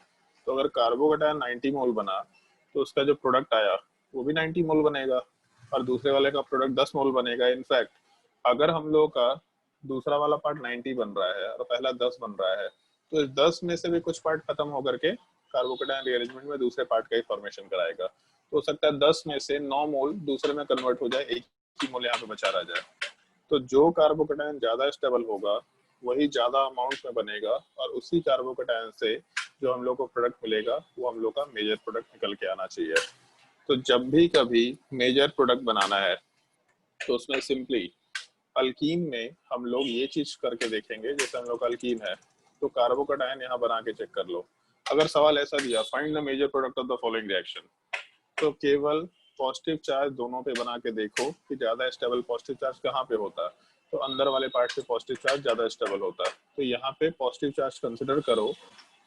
Speaker 1: तो अगर कार्बोकेटायन 90 मोल बना तो उसका जो प्रोडक्ट आया वो भी 90 मोल बनेगा और दूसरे वाले का प्रोडक्ट 10 मोल बनेगा। इनफैक्ट अगर हम लोग का दूसरा वाला पार्ट 90 बन रहा है और पहला 10 बन रहा है तो इस 10 में से भी कुछ पार्ट खत्म होकर के कार्बोकेटायन रीअरेंजमेंट में दूसरे पार्ट का ही फॉर्मेशन कराएगा। तो हो सकता है 10 में से 9 मोल दूसरे में कन्वर्ट हो जाए, एक ही मोल यहाँ पे बचा रह जाए। तो जो कार्बोकेटायन ज्यादा स्टेबल होगा वही ज्यादा अमाउंट में बनेगा और उसी कार्बोकेटायन से जो हम लोग को प्रोडक्ट मिलेगा वो हम लोग का मेजर प्रोडक्ट निकल के आना चाहिए। तो जब भी कभी मेजर प्रोडक्ट बनाना है तो उसमें सिंपली अल्कीन में हम लोग ये चीज करके देखेंगे, जैसे हम लोग अल्कीन है तो कार्बोकेटायन यहाँ बना के चेक कर लो। अगर सवाल ऐसा दिया find the major product of the following reaction, तो केवल पॉजिटिव चार्ज दोनों पे बना के देखो कि ज्यादा स्टेबल पॉजिटिव चार्ज कहाँ पे होता है, तो अंदर वाले पार्ट पे पॉजिटिव चार्ज ज्यादा स्टेबल होता है, तो यहाँ पे पॉजिटिव चार्ज कंसिडर करो।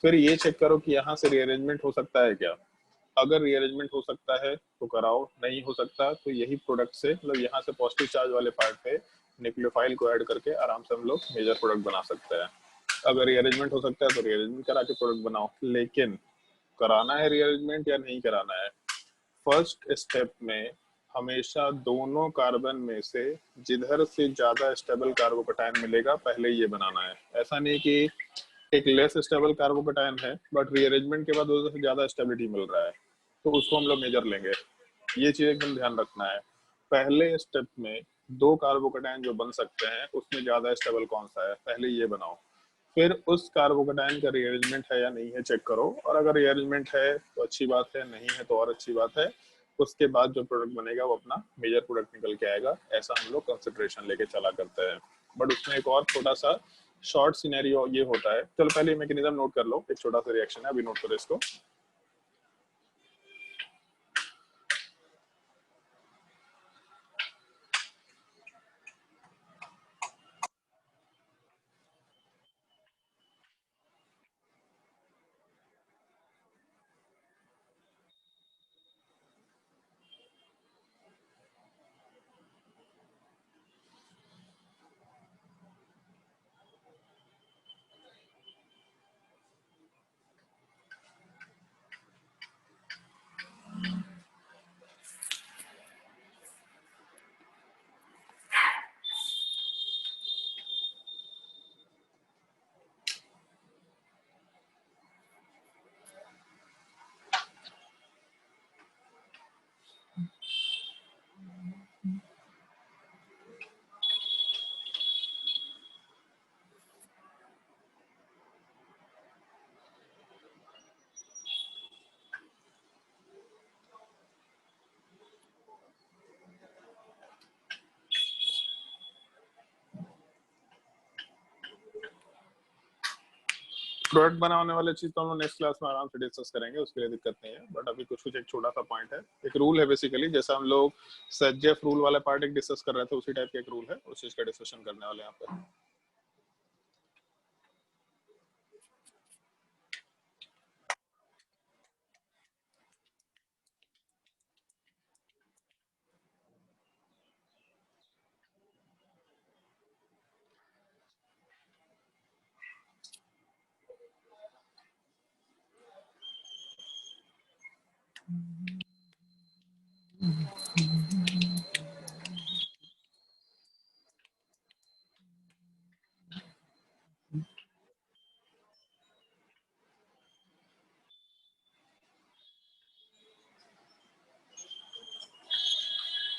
Speaker 1: फिर ये चेक करो कि यहाँ से रीअरेंजमेंट हो सकता है क्या, अगर रीअरेंजमेंट हो सकता है तो कराओ, नहीं हो सकता तो यही प्रोडक्ट से मतलब यहाँ से पॉजिटिव चार्ज वाले पार्ट पे न्यूक्लियोफाइल को ऐड करके आराम से हम लोग मेजर प्रोडक्ट बना सकते हैं। अगर रीअरेंजमेंट हो सकता है तो रीअरेंजमेंट करा के प्रोडक्ट बनाओ, लेकिन कराना है रीअरेंजमेंट या नहीं कराना है, फर्स्ट स्टेप में हमेशा दोनों कार्बन में से जिधर से ज्यादा स्टेबल कार्बोकेटायन मिलेगा पहले ये बनाना है। ऐसा नहीं कि एक लेस स्टेबल कार्बोकेटायन है बट रीअरेंजमेंट के बाद उधर से ज्यादा स्टेबिलिटी मिल रहा है तो उसको हम लोग मेजर लेंगे। ये चीज एकदम ध्यान रखना है। पहले स्टेप में 2 कार्बोकेटायन जो बन सकते हैं उसमें ज्यादा स्टेबल कौन सा है पहले ये बनाओ, फिर उस कार्बोकेटायन का रीअरेंजमेंट है या नहीं है चेक करो, और अगर रीअरेंजमेंट है तो अच्छी बात है, नहीं है तो और अच्छी बात है। उसके बाद जो प्रोडक्ट बनेगा वो अपना मेजर प्रोडक्ट निकल के आएगा, ऐसा हम लोग कंसिडरेशन लेके चला करते हैं। बट उसमें एक और छोटा सा शॉर्ट सिनेरियो ये होता है, चलो पहले मैकेनिज्म नोट कर लो, एक छोटा सा रिएक्शन है अभी नोट करो इसको। प्रोडक्ट बनाने वाले चीज तो हम लोग नेक्स्ट क्लास में आराम से डिस्कस करेंगे, उसके लिए दिक्कत नहीं है। बट अभी कुछ एक छोटा सा पॉइंट है, एक रूल है बेसिकली, जैसा हम लोग सजेफ रूल वाला पार्ट एक डिस्कस कर रहे थे, उसी टाइप का एक रूल है, उस चीज का डिस्कशन करने वाले हैं यहाँ पे।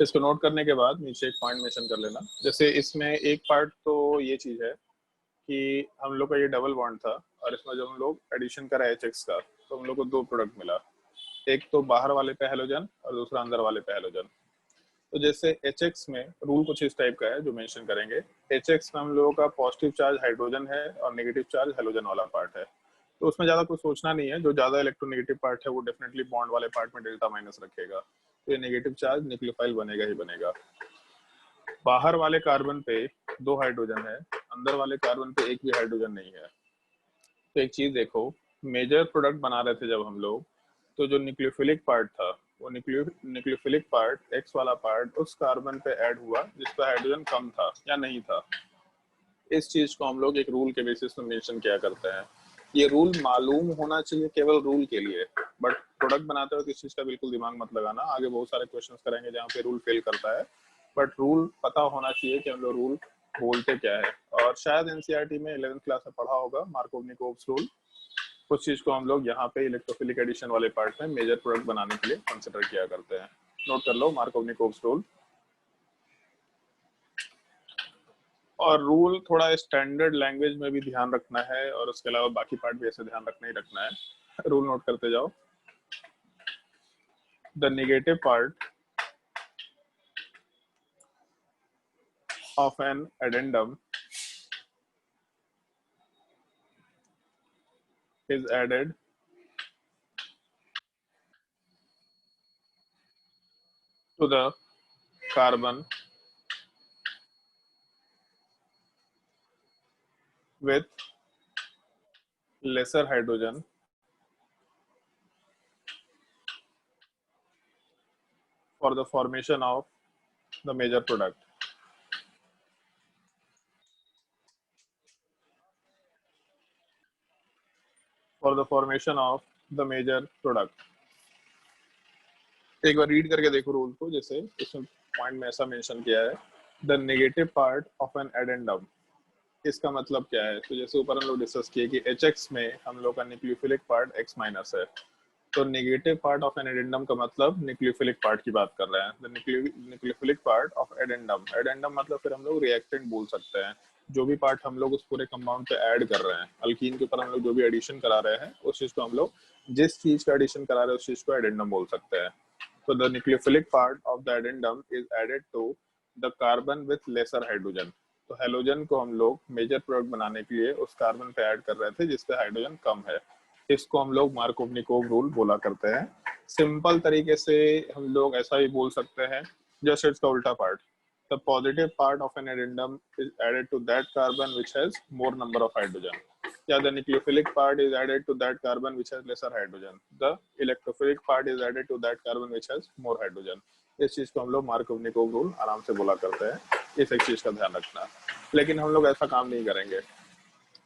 Speaker 1: इसको नोट करने के बाद नीचे एक पॉइंट मेंशन कर लेना। जैसे इसमें एक पार्ट तो ये चीज है कि हम लोग का ये डबल बॉन्ड था, और इसमें जब हम लोग एडिशन करा HX का तो हम लोग को दो प्रोडक्ट मिला, एक तो बाहर वाले पे हैलोजन और दूसरा अंदर वाले पे हैलोजन। तो जैसे HX में रूल कुछ इस टाइप का है जो मेंशन करेंगे। HX में हम लोगों का पॉजिटिव चार्ज हाइड्रोजन है और नेगेटिव चार्ज हैलोजन वाला पार्ट है, तो उसमें ज्यादा कुछ सोचना नहीं है। जो ज्यादा इलेक्ट्रोनेगेटिव पार्ट है वो डेफिनेटली बॉन्ड वाले पार्ट में डेल्टा माइनस रखेगा, तो ये नेगेटिव चार्ज न्यूक्लियोफाइल बनेगा ही बनेगा। बाहर वाले कार्बन पे दो हाइड्रोजन है, अंदर वाले कार्बन पे एक भी हाइड्रोजन नहीं है। तो एक चीज देखो, मेजर प्रोडक्ट बना रहे थे जब हम लोग, तो जो न्यूक्लियोफिलिक पार्ट था वो न्यूक्लियोफिलिक पार्ट एक्स वाला पार्ट उस कार्बन पे ऐड हुआ जिस पे हाइड्रोजन कम था या नहीं था। इस चीज को हम लोग एक रूल के बेसिस पे मेंशन किया करते हैं। ये रूल मालूम होना चाहिए केवल रूल के लिए, बट प्रोडक्ट बनाते हुए किस चीज का बिल्कुल दिमाग मत लगाना। आगे बहुत सारे क्वेश्चंस करेंगे जहाँ पे रूल फेल करता है, बट रूल पता होना चाहिए कि हम लोग रूल बोलते क्या है। और शायद एनसीईआरटी में 11th क्लास में पढ़ा होगा मार्कोव-निकोव्स रूल। कुछ चीज को हम लोग यहाँ पे इलेक्ट्रोफिलिक एडिशन वाले पार्ट में मेजर प्रोडक्ट बनाने के लिए कंसिडर किया करते हैं। नोट कर लो मार्कोव-निकोव्स रूल। और रूल थोड़ा स्टैंडर्ड लैंग्वेज में भी ध्यान रखना है, और उसके अलावा बाकी पार्ट भी ऐसे ध्यान रखना ही रखना है। रूल नोट करते जाओ। The negative part of an addendum is added to the carbon with lesser hydrogen for the formation of the major product. For the formation of the major product. एक बार read करके देखो rule को। जैसे इसमें point में ऐसा mention किया है, the negative part of an addendum. इसका मतलब क्या है? तो जैसे ऊपर हम लोग डिस्कस किए कि HX में हम लोग का न्यूक्लियोफिलिक पार्ट X माइनस है, तो negative part of an addendum का मतलब न्यूक्लियोफिलिक पार्ट की बात कर रहे हैं। The nucleophilic part of addendum, addendum मतलब फिर हम लोग रिएक्टेंट बोल सकते हैं। जो भी पार्ट हम लोग उस पूरे कंपाउंड पे ऐड कर रहे हैं, अल्कीन के ऊपर हम लोग जो भी एडिशन करा रहे हैं, उस चीज को हम लोग, जिस चीज का एडिशन करा रहे हैं उस चीज को एडेंडम बोल सकते हैं। तो the nucleophilic part of the addendum is added to the carbon with lesser hydrogen. तो हैलोजन को हम लोग मेजर प्रोडक्ट बनाने के लिए उस कार्बन पे ऐड कर रहे थे जिसपे हाइड्रोजन कम है। इसको हम लोग मार्कोव-निकोव रूल बोला करते हैं। सिंपल तरीके से हम लोग ऐसा ही बोल सकते हैं, जस्ट इसका उल्टा part, the positive part of an addendum is added to that carbon which has more number of hydrogen. Yeah, the nucleophilic part is added to that carbon which has lesser hydrogen. The electrophilic part is added to that carbon which has more hydrogen. इस चीज को हम लोग मार्कोव-निकोव rule आराम से बोला करते हैं। इस एक चीज का ध्यान रखना, लेकिन हम लोग ऐसा काम नहीं करेंगे।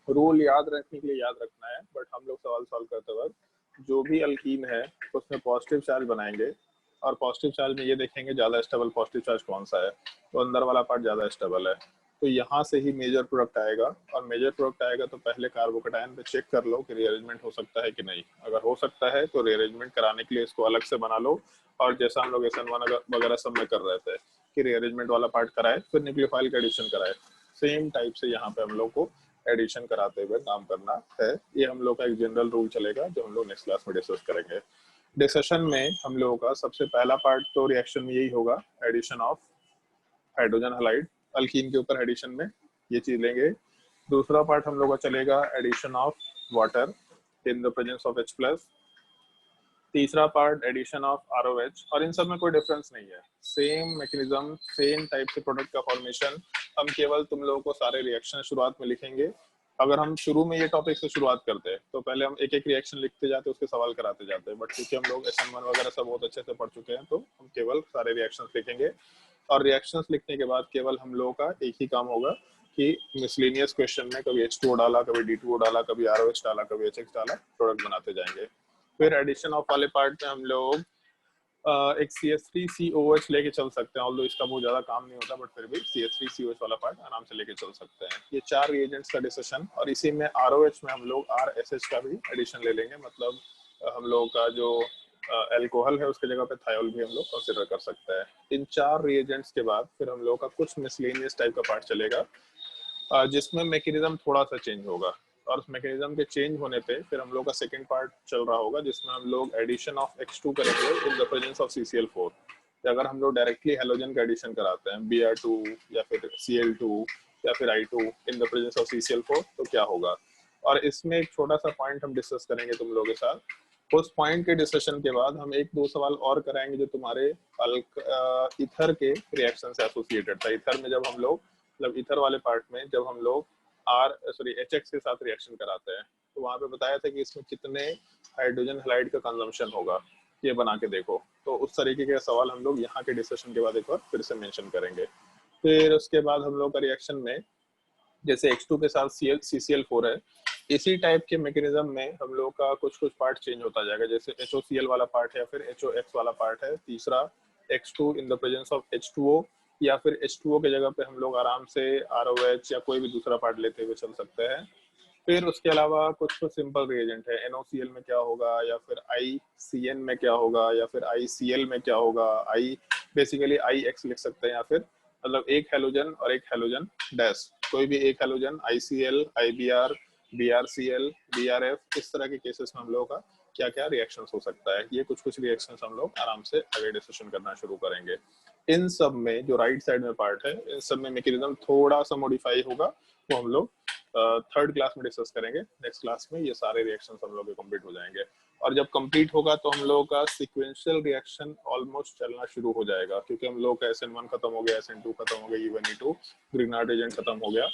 Speaker 1: रूल याद रखने के लिए याद रखना है, बट हम लोग सवाल सॉल्व करते वक्त जो भी अल्कीन है उसमें पॉजिटिव चार्ज बनाएंगे, और पॉजिटिव चार्ज में ये देखेंगे ज्यादा स्टेबल पॉजिटिव चार्ज कौन सा है, तो अंदर वाला पार्ट ज्यादा स्टेबल है। तो यहाँ से ही मेजर प्रोडक्ट आएगा, और मेजर प्रोडक्ट आएगा तो पहले कार्बोकेटायन पे चेक कर लो कि रीअरेंजमेंट हो सकता है कि नहीं। अगर हो सकता है तो रीअरेंजमेंट कराने के लिए इसको अलग से बना लो, और जैसा हम लोग SN1 वगैरह सब में कर रहे थे कि रीअरेंजमेंट वाला पार्ट कराए फिर न्यूक्लियोफाइल का एडिशन कराए, सेम टाइप से यहाँ पे हम लोग को एडिशन कराते हुए काम करना है। ये हम लोग का एक जनरल रूल चलेगा जो हम लोग नेक्स्ट क्लास में डिस्कस करेंगे। डिस्कशन में हम लोगों का सबसे पहला पार्ट तो रिएक्शन में यही होगा, addition of hydrogen halide, alkene के ऊपर एडिशन में ये चीज लेंगे। दूसरा पार्ट हम लोग का चलेगा addition of water in the presence of H+। तीसरा पार्ट एडिशन ऑफ ROH, और इन सब में कोई डिफरेंस नहीं है, सेम मैकेनिज्म, सेम टाइप से प्रोडक्ट का फॉर्मेशन। हम केवल तुम लोगों को सारे रिएक्शन शुरुआत में लिखेंगे। अगर हम शुरू में ये टॉपिक से शुरुआत करते हैं तो पहले हम एक एक रिएक्शन लिखते जाते, उसके सवाल कराते जाते हैं, बट क्योंकि हम लोग SN1 वगैरह सब बहुत अच्छे से पढ़ चुके हैं तो हम केवल सारे रिएक्शंस लिखेंगे। और रिएक्शंस लिखने के बाद केवल हम लोगों का एक ही काम होगा कि मिसलेनियस क्वेश्चन में कभी H2O डाला, कभी D2O डाला, कभी ROH डाला, कभी HX डाला, प्रोडक्ट बनाते जाएंगे। फिर एडिशन ऑफ वाले पार्ट में हम लोग एक CH3COH लेके चल सकते हैं, ऑल्दो इसका बहुत ज्यादा काम नहीं होता, बट फिर भी CH3COH वाला पार्ट आराम से लेके चल सकते हैं। ये 4 रिएजेंट्स का डिस्कशन, और इसी में ROH में हम लोग RSH का भी एडिशन ले लेंगे, मतलब हम लोग का जो अल्कोहल है उसके जगह पे थायोल भी हम लोग कंसिडर कर सकते हैं। इन 4 रिएजेंट्स के बाद फिर हम लोग का कुछ मिसलेनियस टाइप का पार्ट चलेगा, जिसमें मैकेनिज्म थोड़ा सा चेंज होगा, और उस मैकेनिज्म के चेंज होने पे फिर हम लोग का सेकंड पार्ट चल रहा होगा, जिसमें हम लोग एडिशन ऑफ H2 करेंगे इन द प्रेजेंस ऑफ CCl4। अगर हम लोग डायरेक्टली हेलोजन का एडिशन कराते हैं, Br2 या फिर Cl2 या फिर I2 in the presence of CCl4, तो क्या होगा। और इसमें एक छोटा सा पॉइंट हम डिस्कस करेंगे तुम लोगों के साथ। उस पॉइंट के डिस्कशन के बाद हम 1-2 सवाल और कराएंगे जो तुम्हारे ईथर के रिएक्शन से एसोसिएटेड था। ईथर में जब हम लोग, मतलब ईथर वाले पार्ट में जब हम लोग HX के साथ रिएक्शन कराते हैं, तो वहां पे बताया था कि इसमें कितने हाइड्रोजन हैलाइड का कंजम्पशन होगा, ये बना के देखो। तो उस तरीके के सवाल हम लोग यहाँ के डिस्कशन के बाद एक बार फिर से मेंशन करेंगे। फिर उसके बाद हम लोग का रिएक्शन में जैसे H2 के साथ CCl4 है, इसी टाइप के मैकेनिज्म में हम लोग का कुछ पार्ट चेंज होता जाएगा, जैसे HOCl वाला पार्ट है या फिर HOX वाला पार्ट है। तीसरा X2 in the presence of H2O, या फिर H2O के जगह पे हम लोग आराम से ROH या कोई भी दूसरा पार्ट लेते हुए चल सकते हैं। फिर उसके अलावा कुछ सिंपल रिएजेंट है, NOCl में क्या होगा, या फिर ICN में क्या होगा, या फिर ICl में क्या होगा। बेसिकली IX लिख सकते हैं, या फिर मतलब एक हेलोजन और एक हेलोजन डैश, कोई भी एक halogen ICl, IBr, BrCl, BrF, इस तरह के केसेस में हम लोगों का क्या क्या रिएक्शंस हो सकता है। ये कुछ रिएक्शंस हम लोग आराम से आगे डिस्कशन करना शुरू करेंगे। इन सब में जो राइट साइड में पार्ट है, इन सब में मैकेनिज्म थोड़ा सा मॉडिफाई होगा, वो हम लोग थर्ड क्लास में डिस्कस करेंगे। नेक्स्ट क्लास में ये सारे रिएक्शंस हम लोग के कंप्लीट हो जाएंगे, और जब कंप्लीट होगा तो हम लोगों का सीक्वेंशियल रिएक्शन ऑलमोस्ट चलना शुरू हो जाएगा, क्योंकि हम लोग का SN1 खत्म हो गया, SN2 खत्म हो गया, E1 E2 ग्रिग्नार्ड एजेंट खत्म हो गया।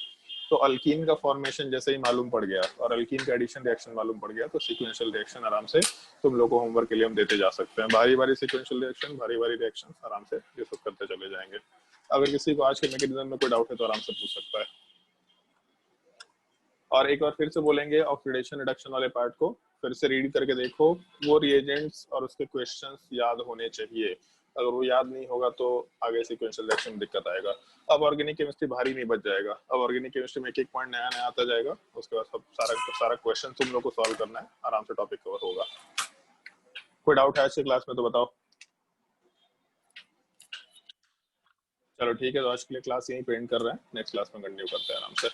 Speaker 1: तो अल्कीन का फॉर्मेशन जैसे ही मालूम पड़ गया और अल्कीन का एडिशन रिएक्शन मालूम पड़ गया, तो सीक्वेंशियल रिएक्शन आराम से तुम लोग को होमवर्क के लिए हम देते जा सकते हैं। बारी बारी सीक्वेंशियल रिएक्शन, बारी बारी रिएक्शन आराम से डिस्कस करते चले जाएंगे। अगर किसी को आज के मैकेनिज्म में कोई डाउट है तो आराम से पूछ सकता है। और एक बार फिर से बोलेंगे, ऑक्सीडेशन रिडक्शन वाले पार्ट को फिर से रीड करके देखो, वो रिएजेंट्स और उसके क्वेश्चंस याद होने चाहिए। अगर वो याद नहीं होगा तो आगे सीक्वेंशियल रिएक्शन में दिक्कत आएगा। अब ऑर्गेनिक केमिस्ट्री भारी नहीं बच जाएगा, अब ऑर्गेनिक केमिस्ट्री में एक पॉइंट नया नया आता जाएगा, उसके बाद सब सारा क्वेश्चन तुम लोग को सॉल्व करना है, आराम से टॉपिक कवर होगा। कोई डाउट है आज की क्लास में तो बताओ। चलो ठीक है, तो आज के लिए क्लास यहीं पे एंड कर रहे हैं, नेक्स्ट क्लास में कंटिन्यू करते हैं आराम से।